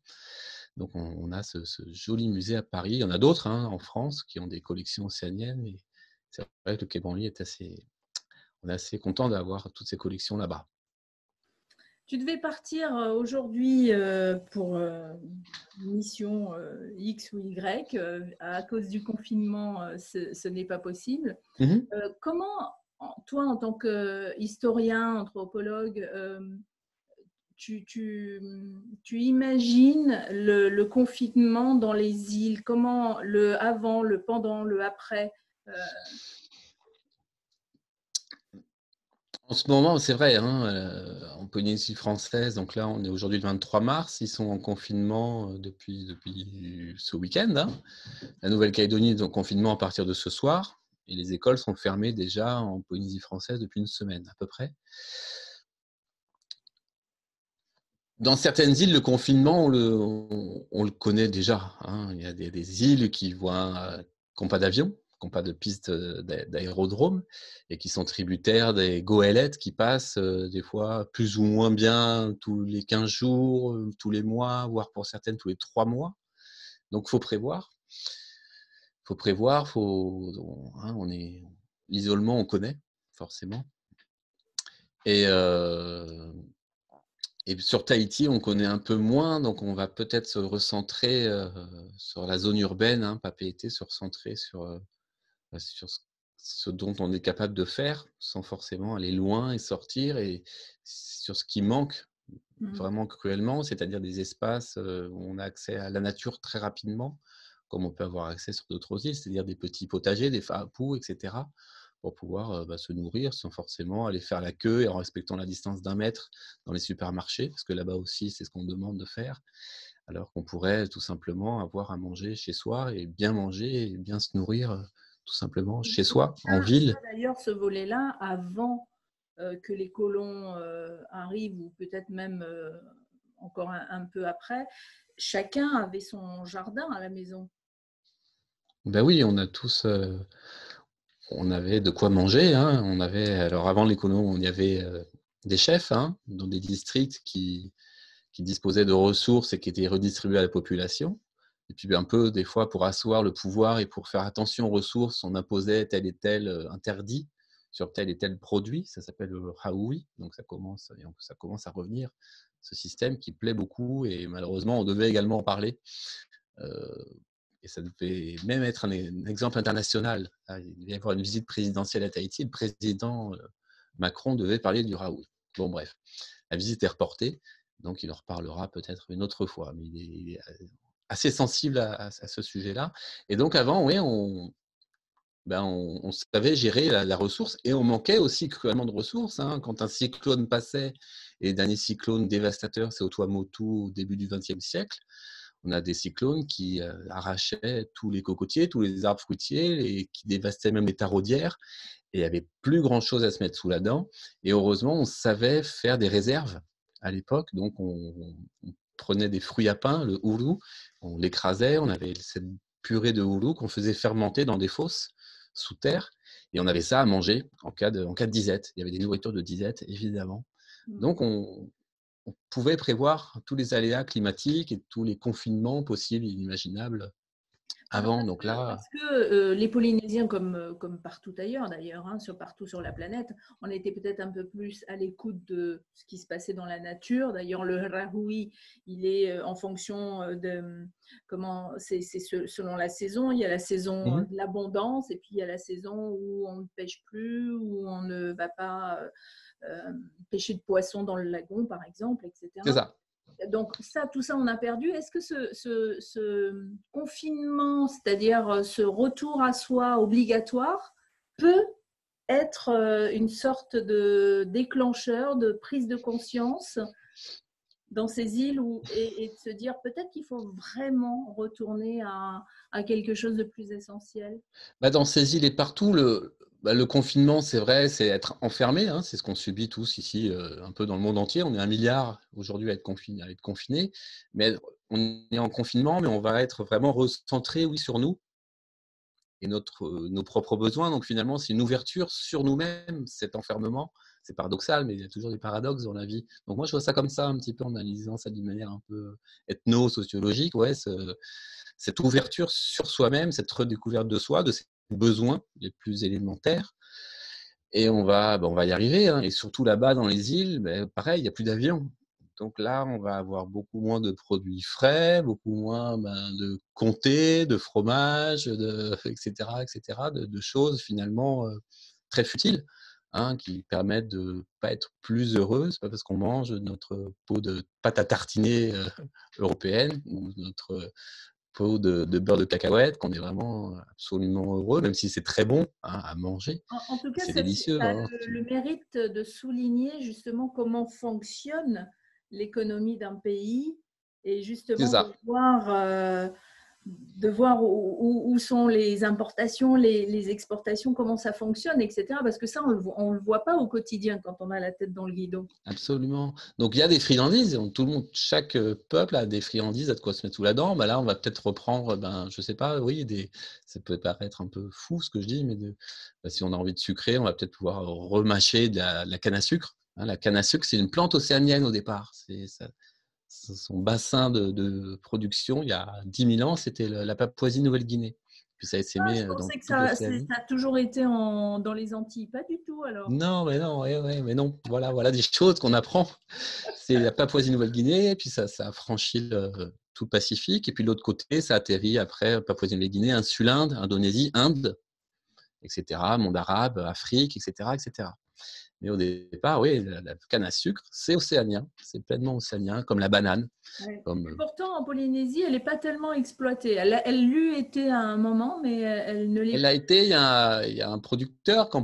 Donc, on a ce joli musée à Paris. Il y en a d'autres, hein, en France qui ont des collections océaniennes. Et c'est vrai que le Quai Branly on est assez content d'avoir toutes ces collections là-bas. Tu devais partir aujourd'hui pour une mission X ou Y. À cause du confinement, ce n'est pas possible. Mhm. Comment, toi, en tant qu'historien, anthropologue, tu imagines le confinement dans les îles? Comment le avant, le pendant, le après? euh, En ce moment, c'est vrai, hein, en Polynésie française, donc là, on est aujourd'hui le 23 mars, ils sont en confinement depuis ce week-end, hein. La Nouvelle-Calédonie est en confinement à partir de ce soir, et les écoles sont fermées déjà en Polynésie française depuis une semaine à peu près. Dans certaines îles, le confinement, on le connaît déjà, hein. Il y a des îles qui n'ont pas d'avion, qui n'ont pas de piste d'aérodrome, et qui sont tributaires des goélettes qui passent des fois plus ou moins bien tous les 15 jours, tous les mois, voire pour certaines tous les 3 mois. Donc, il faut prévoir. Hein, l'isolement, on connaît, forcément. Et, et sur Tahiti, on connaît un peu moins, donc on va peut-être se recentrer sur la zone urbaine, hein, Papeete, se recentrer sur ce dont on est capable de faire, sans forcément aller loin et sortir, et sur ce qui manque vraiment cruellement, c'est-à-dire des espaces où on a accès à la nature très rapidement, comme on peut avoir accès sur d'autres îles, c'est-à-dire des petits potagers, des fa'apū, etc., pour pouvoir se nourrir sans forcément aller faire la queue et en respectant la distance d'1 mètre dans les supermarchés, parce que là-bas aussi, c'est ce qu'on demande de faire, alors qu'on pourrait tout simplement avoir à manger chez soi et bien manger et bien se nourrir tout simplement chez soi, en ville. D'ailleurs, ce volet-là, avant que les colons arrivent, ou peut-être même encore un peu après, chacun avait son jardin à la maison. Ben oui, on avait de quoi manger, hein. Alors avant les colons, il y avait des chefs, hein, dans des districts qui disposaient de ressources et qui étaient redistribuées à la population. Et puis un peu, des fois, pour asseoir le pouvoir et pour faire attention aux ressources, on imposait tel et tel interdit sur tel et tel produit. Ça s'appelle le haoui. Donc ça commence à revenir, ce système qui plaît beaucoup. Et malheureusement, on devait également en parler. Euh, et ça devait même être un exemple international. Il devait y avoir une visite présidentielle à Tahiti. Le président Macron devait parler du haoui. Bon, bref, la visite est reportée. Donc, il en reparlera peut-être une autre fois. Mais il est assez sensible à ce sujet-là. Et donc, avant, oui, on savait gérer la ressource, et on manquait aussi cruellement de ressources, hein. Quand un cyclone passait, et le dernier cyclone dévastateur, c'est au Tuamotu au début du XXe siècle, on a des cyclones qui arrachaient tous les cocotiers, tous les arbres fruitiers, et qui dévastaient même les taraudières. Et il n'y avait plus grand-chose à se mettre sous la dent. Et heureusement, on savait faire des réserves à l'époque. Donc, on prenait des fruits à pain, le hulu, on l'écrasait, on avait cette purée de hulu qu'on faisait fermenter dans des fosses sous terre. Et on avait ça à manger en cas de disette. Il y avait des nourritures de disette, évidemment. Donc, on pouvait prévoir tous les aléas climatiques et tous les confinements possibles et inimaginables avant. Donc là, Parce que les Polynésiens, comme partout ailleurs d'ailleurs, hein, partout sur la planète, on était peut-être un peu plus à l'écoute de ce qui se passait dans la nature. D'ailleurs, le rahui, il est en fonction selon la saison. Il y a la saison de l'abondance, et puis il y a la saison où on ne pêche plus, où on ne va pas pêcher de poissons dans le lagon, par exemple, etc. c'est ça. Donc ça, tout ça, on a perdu. Est-ce que ce confinement, c'est-à-dire ce retour à soi obligatoire, peut être une sorte de déclencheur, de prise de conscience dans ces îles et de se dire peut-être qu'il faut vraiment retourner à quelque chose de plus essentiel? Bah, dans ces îles et partout, le confinement, c'est vrai, c'est être enfermé, hein, c'est ce qu'on subit tous ici, un peu dans le monde entier. On est 1 milliard aujourd'hui à être confinés, mais on est en confinement, mais on va être vraiment recentré, oui, sur nous et nos propres besoins. Donc finalement, c'est une ouverture sur nous-mêmes, cet enfermement. C'est paradoxal, mais il y a toujours des paradoxes dans la vie. Donc moi, je vois ça comme ça, un petit peu en analysant ça d'une manière un peu ethno-sociologique. Ouais, cette ouverture sur soi-même, cette redécouverte de soi, de ses besoins les plus élémentaires. Et on va y arriver, hein. Et surtout là-bas, dans les îles, pareil, il n'y a plus d'avions. Donc là, on va avoir beaucoup moins de produits frais, beaucoup moins de comté, de fromage, et cetera, de choses finalement très futiles, hein, qui permettent de ne pas être plus heureux. C'est pas parce qu'on mange notre pot de pâte à tartiner européenne ou notre pot de beurre de cacahuète qu'on est vraiment absolument heureux, même si c'est très bon, hein, à manger. En tout cas, C'est ça, délicieux, ça a hein. le mérite de souligner justement comment fonctionne l'économie d'un pays et C'est justement ça. de voir où sont les importations, les exportations, comment ça fonctionne, etc. Parce que ça, on le voit pas au quotidien quand on a la tête dans le guidon. Absolument. Donc il y a des friandises, tout le monde, chaque peuple a des friandises, a de quoi se mettre sous la dent. Là, on va peut-être reprendre, je sais pas, oui, ça peut paraître un peu fou ce que je dis, mais si on a envie de sucrer, on va peut-être pouvoir remâcher de la canne à sucre, hein. La canne à sucre, c'est une plante océanienne au départ. Son bassin de production, il y a 10 000 ans, c'était la Papouasie-Nouvelle-Guinée. Puis ça a Je essaimé dans pensais que toute l'Océanie. ça a toujours été dans les Antilles. Pas du tout alors. Non, mais non, ouais, mais non. Voilà des choses qu'on apprend. C'est la Papouasie-Nouvelle-Guinée, et puis ça a franchi tout le Pacifique, et puis de l'autre côté, ça atterrit après Papouasie-Nouvelle-Guinée, Insulinde, Indonésie, Inde, etc., monde arabe, Afrique, etc., etc. Mais au départ, oui, la canne à sucre, c'est océanien, c'est pleinement océanien, comme la banane. Ouais. Comme, Et pourtant, en Polynésie, elle n'est pas tellement exploitée. Elle l'eût été à un moment, mais elle ne l'est elle plus. a été, il y a un producteur qui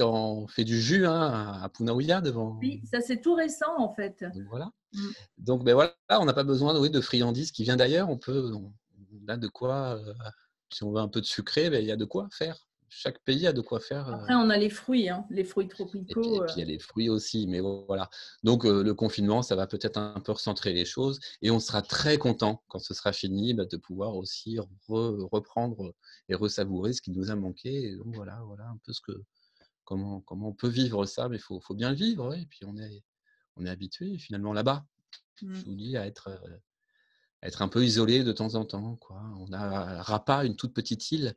en fait du jus, hein, à Punaouia devant. Oui, ça c'est tout récent en fait. Donc voilà. Mm. Donc voilà, on n'a pas besoin, oui, de friandises qui vient d'ailleurs. On a de quoi, si on veut un peu de sucré, il y a de quoi faire. Chaque pays a de quoi faire. Après, on a les fruits Et tropicaux. puis il y a les fruits aussi, mais voilà. Donc le confinement, ça va peut-être un peu recentrer les choses, et on sera très content quand ce sera fini, de pouvoir aussi reprendre et ressavourer ce qui nous a manqué. Et donc voilà un peu comment on peut vivre ça, mais faut bien le vivre, ouais. Et puis on est habitué finalement là-bas, je Mm. vous dis, à être un peu isolé de temps en temps, quoi. On a Rapa, une toute petite île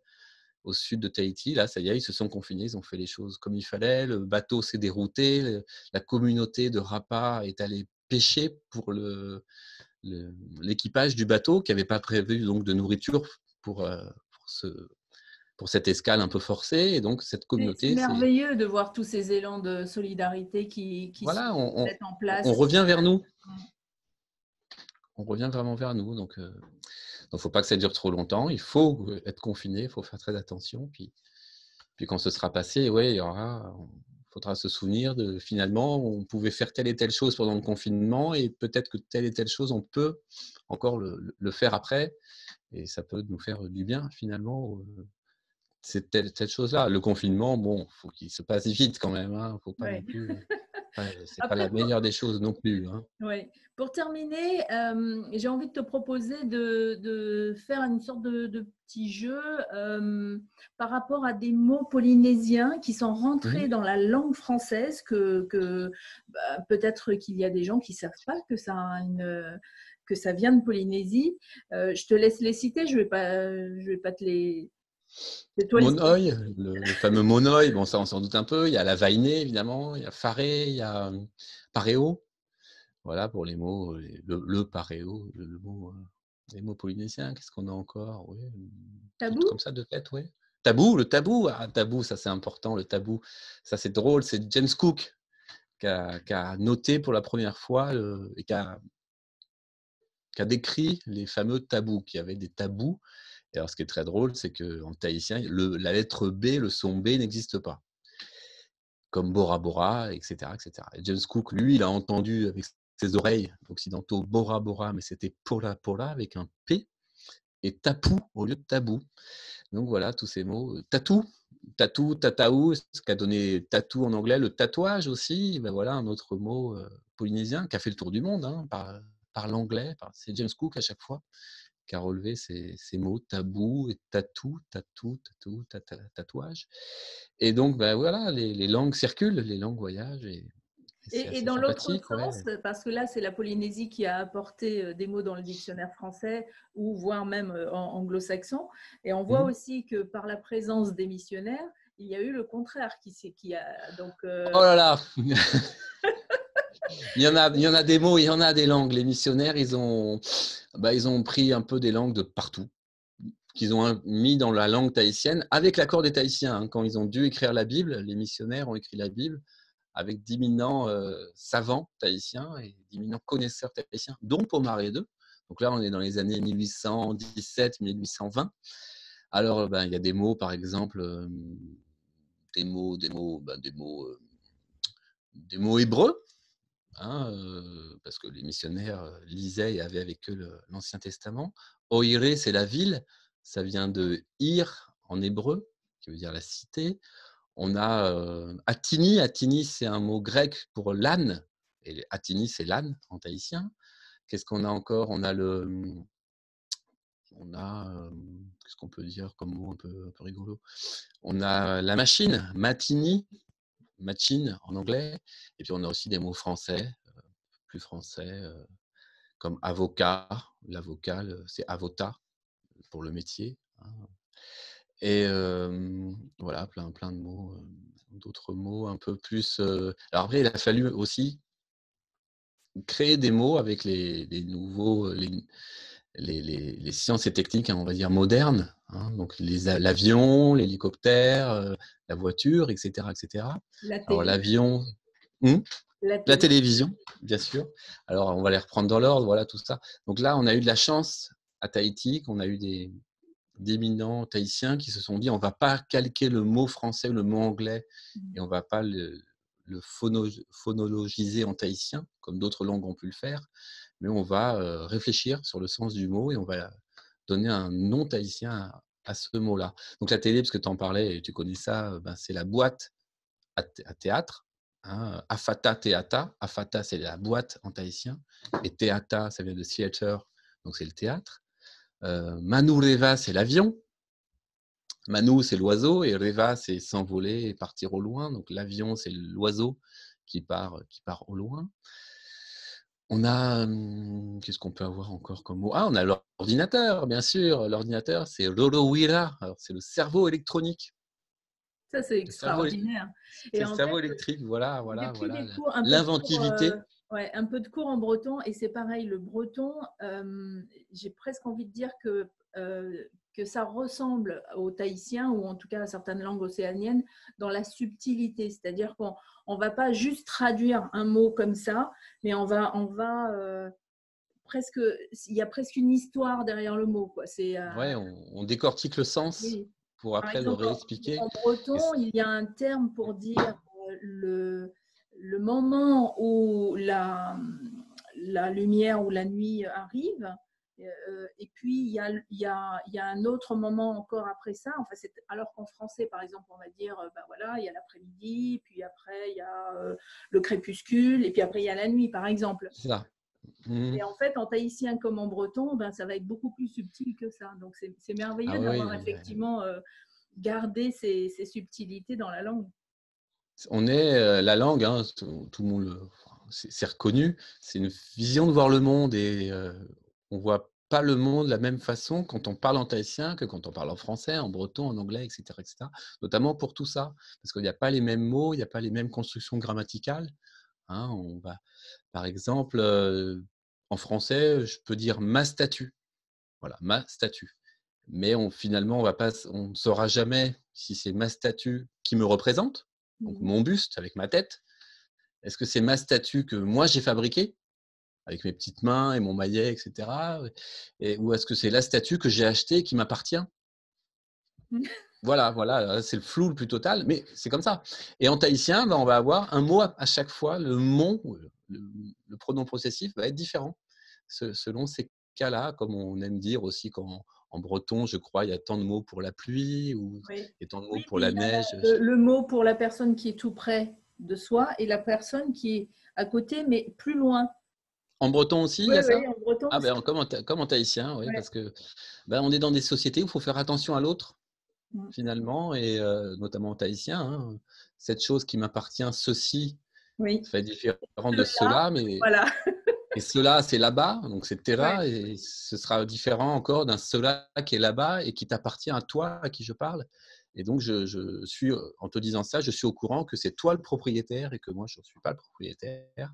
au sud de Tahiti. Là, ça y est, ils se sont confinés, ils ont fait les choses comme il fallait. Le bateau s'est dérouté. La communauté de Rapa est allée pêcher pour l'équipage du bateau qui n'avait pas prévu donc de nourriture pour, euh, pour, ce, pour cette escale un peu forcée. Et donc, cette C'est communauté, merveilleux de voir tous ces élans de solidarité qui se voilà, mettent en on place. revient vers nous. Mm. On revient vraiment vers nous. Donc, il ne faut pas que ça dure trop longtemps. Il faut être confiné, il faut faire très attention. Puis quand ce sera passé, ouais, faudra se souvenir de finalement, on pouvait faire telle et telle chose pendant le confinement, et peut-être que telle et telle chose, on peut encore le faire après, et ça peut nous faire du bien finalement. C'est telle chose-là. Le confinement, bon, faut qu'il se passe vite quand même, hein. Faut pas non Ouais. plus. Ouais, c'est pas Après, la meilleure des choses non plus, hein. ouais. Pour terminer, j'ai envie de te proposer de faire une sorte de petit jeu par rapport à des mots polynésiens qui sont rentrés Mhm. dans la langue française, peut-être qu'il y a des gens qui ne savent pas que ça vient de Polynésie. Je te laisse les citer, je vais pas te les... C'est toi les Monoï, le fameux Monoï, bon, ça on s'en doute un peu. Il y a la Vainée, évidemment, il y a Faré, il y a Paréo. Voilà pour les mots, le paréo, les mots polynésiens. Qu'est-ce qu'on a encore? Oui, truc tabous. comme ça de tête, oui. Tabou, le tabou. Ah, tabou, ça c'est important, le tabou. Ça c'est drôle, c'est James Cook qui a noté pour la première fois et qui a qui a décrit les fameux tabous, qui avait des tabous. Et alors, ce qui est très drôle, c'est qu'en tahitien, la lettre B, le son B n'existe pas, comme Bora Bora, etc., etc. Et James Cook, lui, il a entendu avec ses oreilles occidentaux Bora Bora, mais c'était Pola Pola avec un P, et Tapu au lieu de tabou. Donc voilà, tous ces mots. Tatou, tatou, tataou, ce qu'a donné tatou en anglais, le tatouage aussi, ben voilà un autre mot polynésien qui a fait le tour du monde hein, par l'anglais. C'est James Cook à chaque fois qui a relevé ces mots, tabou, et tatou, tatou, tatou, tatouage. Et donc, ben voilà, les langues circulent, les langues voyagent, et c'est Et assez dans l'autre sympathique. Ouais. sens, parce que là, c'est la Polynésie qui a apporté des mots dans le dictionnaire français ou voire même en anglo-saxon. Et on voit aussi que par la présence des missionnaires, il y a eu le contraire qui a donc. Oh là là il y en a des mots, il y en a des langues. Les missionnaires, ils ont pris un peu des langues de partout, qu'ils ont mis dans la langue tahitienne, avec l'accord des Tahitiens. Hein. Quand ils ont dû écrire la Bible, les missionnaires ont écrit la Bible avec d'imminents savants tahitiens et d'imminents connaisseurs tahitiens, dont Pomaré II. Donc là, on est dans les années 1817-1820. Alors, il y a des mots, par exemple, des mots hébreux, hein, parce que les missionnaires lisaient et avaient avec eux l'Ancien Testament. Oiré, c'est la ville, ça vient de Ir en hébreu, qui veut dire la cité. On a Atini, Atini c'est un mot grec pour l'âne, et Atini c'est l'âne en tahitien. Qu'est-ce qu'on a encore? Qu'est-ce qu'on peut dire comme mot un peu rigolo? On a la machine, matini, machine en anglais, et puis on a aussi des mots français, plus français, comme avocat, l'avocat, c'est avota pour le métier. Hein. Et voilà, plein de mots, d'autres mots un peu plus. Alors après, il a fallu aussi créer des mots avec les nouveaux, les sciences et techniques, hein, on va dire modernes. Hein, donc l'avion, l'hélicoptère, la voiture, etc., etc. La Alors télé. l'avion, La la télé. télévision, bien sûr. Alors on va les reprendre dans l'ordre, voilà tout ça. Donc là, on a eu de la chance à Tahiti, qu'on a eu d'éminents tahitiens qui se sont dit on ne va pas calquer le mot français ou le mot anglais et on ne va pas le phonologiser en tahitien, comme d'autres langues ont pu le faire, mais on va réfléchir sur le sens du mot et on va donner un nom tahitien à ce mot-là. Donc la télé, parce que tu en parlais et tu connais ça, c'est la boîte à théâtre. Hein, Afata Teata. Afata, c'est la boîte en tahitien. Et Teata, ça vient de theater, donc c'est le théâtre. Manu Reva, c'est l'avion. Manu, c'est l'oiseau. Et Reva, c'est s'envoler et partir au loin. Donc l'avion, c'est l'oiseau qui part au loin. On a, qu'est-ce qu'on peut avoir encore comme mot? Ah, on a l'ordinateur, bien sûr. L'ordinateur, c'est Rorowira. Alors, c'est le cerveau électronique. Ça, c'est Le cerveau, extraordinaire. c'est Et le en cerveau fait, électrique. Voilà, j'ai voilà, pris voilà. des cours, un peu de cours, L'inventivité. ouais, un peu de cours en breton, et c'est pareil, le breton, j'ai presque envie de dire que ça ressemble au tahitien, ou en tout cas à certaines langues océaniennes, dans la subtilité. C'est-à-dire qu'on ne va pas juste traduire un mot comme ça, mais presque, il y a presque une histoire derrière le mot, quoi. Ouais, on décortique le sens Oui. pour Par après le exemple, réexpliquer. en breton, il y a un terme pour dire le moment où la lumière ou la nuit arrive. Et puis, il y a un autre moment encore après ça. Enfin, alors qu'en français, par exemple, on va dire, voilà, il y a l'après-midi, puis après, il y a le crépuscule, et puis après, il y a la nuit, par exemple. C'est ça. Mmh. Et en fait, en tahitien comme en breton, ça va être beaucoup plus subtil que ça. Donc, c'est Ah merveilleux oui, d'avoir effectivement gardé ces subtilités dans la langue. on est la langue, hein, tout le monde c'est reconnu, c'est une vision de voir le monde et on voit pas le monde de la même façon quand on parle en tahitien que quand on parle en français, en breton, en anglais, etc., etc. Notamment pour tout ça, parce qu'il n'y a pas les mêmes mots, il n'y a pas les mêmes constructions grammaticales. Hein, par exemple, en français, je peux dire ma statue. Voilà, ma statue. Mais finalement, on ne saura jamais si c'est ma statue qui me représente, donc mon buste avec ma tête. Est-ce que c'est ma statue que moi j'ai fabriquée avec mes petites mains et mon maillet, etc. Ou est-ce que c'est la statue que j'ai achetée qui m'appartient? Voilà, c'est le flou le plus total, mais c'est comme ça. Et en tahitien, on va avoir un mot à chaque fois. Le mon, le pronom possessif va être différent selon ces cas-là, comme on aime dire aussi en breton, je crois, il y a tant de mots pour la pluie ou Oui. et tant de mots Oui, pour et la il y a neige. le mot pour la personne qui est tout près de soi et la personne qui est à côté, mais plus loin. En breton aussi, il Oui, y a oui, ça? en breton Ah aussi. ben, comme en tahitien, oui, Ouais. parce que on est dans des sociétés où il faut faire attention à l'autre, Mm. finalement, et notamment en tahitien. Hein. Cette chose qui m'appartient, ceci, Oui. fait différent de Cela, cela, mais voilà. et cela, c'est là-bas, donc c'est Ouais. Terra, et ce sera différent encore d'un cela qui est là-bas et qui t'appartient à toi, à qui je parle. Et donc, je suis, en te disant ça, je suis au courant que c'est toi le propriétaire et que moi, je ne suis pas le propriétaire.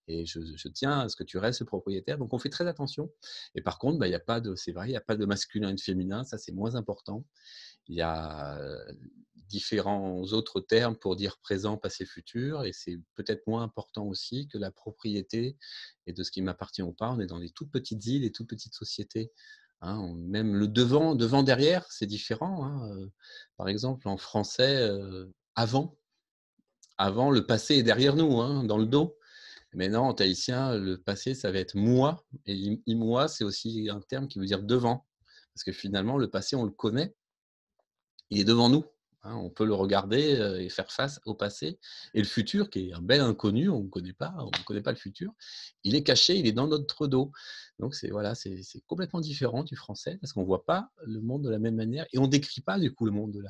Et je tiens à ce que tu restes le propriétaire. Donc, on fait très attention. Et par contre, il y a pas de, c'est vrai, il n'y a pas de masculin et de féminin. Ça, c'est moins important. Il y a différents autres termes pour dire présent, passé, futur. Et c'est peut-être moins important aussi que la propriété et de ce qui m'appartient ou pas. On est dans des toutes petites îles et toutes petites sociétés. Hein, même le devant, devant, derrière, c'est différent. Hein. Par exemple, en français, avant, avant, le passé est derrière nous, hein, dans le dos. Mais non, en tahitien, le passé, ça va être moi. Et moi, c'est aussi un terme qui veut dire devant. Parce que finalement, le passé, on le connaît. Il est devant nous. Hein, on peut le regarder et faire face au passé. Et le futur, qui est un bel inconnu, on ne connaît pas le futur, il est caché, il est dans notre dos. Donc, c'est complètement différent du français parce qu'on ne voit pas le monde de la même manière et on ne décrit pas du coup le monde de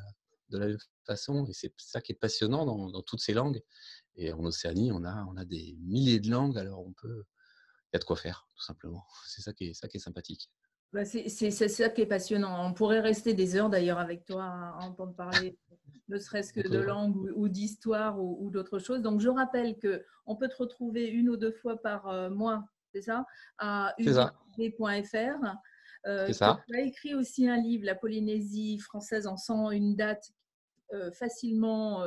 la même façon. Et c'est ça qui est passionnant dans toutes ces langues. Et en Océanie, on a des milliers de langues, alors il y a de quoi faire, tout simplement. C'est ça qui est sympathique. Bah, c'est ça qui est passionnant. On pourrait rester des heures d'ailleurs avec toi à entendre parler, ne serait-ce que de D'accord. langue ou d'histoire ou d'autres choses. Donc, je rappelle qu'on peut te retrouver une ou deux fois par mois, c'est ça, à C'est ça. ugd.fr. C'est Que ça. tu as écrit aussi un livre, La Polynésie française en 101 dates, facilement.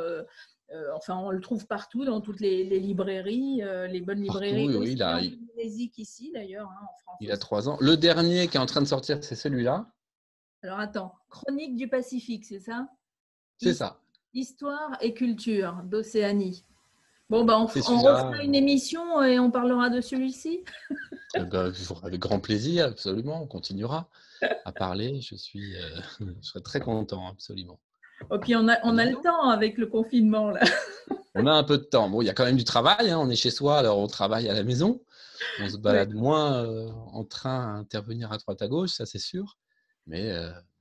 Enfin, on le trouve partout, dans toutes les librairies, les bonnes Partout, librairies, oui, oui, aussi bien en Polynésie qu'ici d'ailleurs, hein, en France il a aussi. 3 ans. Le dernier qui est en train de sortir, c'est celui-là. Alors attends, Chronique du Pacifique, c'est ça? C'est ça. Histoire et culture d'Océanie. Bon, bah, C'est on celui-là. refera une émission et on parlera de celui-ci. Avec grand plaisir, absolument. On continuera à parler. Je serais très content, absolument. Et puis À on a le bientôt. temps avec le confinement là. On a un peu de temps. Bon, il y a quand même du travail. Hein. On est chez soi, alors on travaille à la maison. On se Ouais. balade moins en train à intervenir à droite à gauche, ça c'est sûr. Mais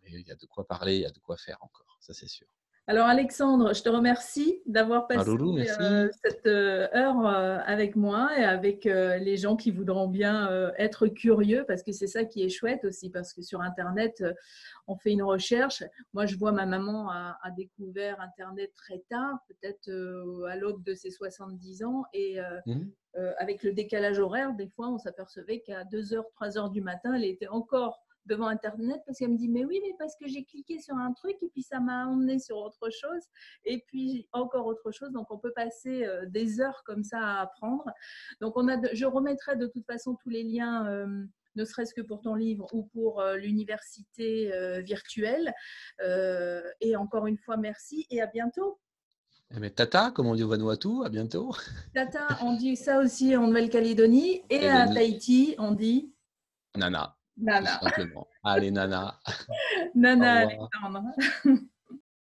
il y a de quoi parler, il y a de quoi faire encore, ça c'est sûr. Alors Alexandre, je te remercie d'avoir passé Marloulou, merci. cette heure avec moi et avec les gens qui voudront bien être curieux, parce que c'est ça qui est chouette aussi, parce que sur Internet, on fait une recherche. Moi, je vois ma maman a découvert Internet très tard, peut-être à l'aube de ses 70 ans, et Mhm. avec le décalage horaire, des fois, on s'apercevait qu'à 2h, 3h du matin, elle était encore devant Internet parce qu'elle me dit mais oui, mais parce que j'ai cliqué sur un truc et puis ça m'a emmené sur autre chose et puis encore autre chose. Donc, on peut passer des heures comme ça à apprendre. Donc, je remettrai de toute façon tous les liens, ne serait-ce que pour ton livre ou pour l'université virtuelle. Et encore une fois, merci et à bientôt. Mais Tata, comme on dit au Vanuatu, à bientôt. Tata, on dit ça aussi en Nouvelle-Calédonie et Et à Tahiti, on dit Nana, tout Nana. simplement. Allez, Nana. Au Nana revoir. Alexandre.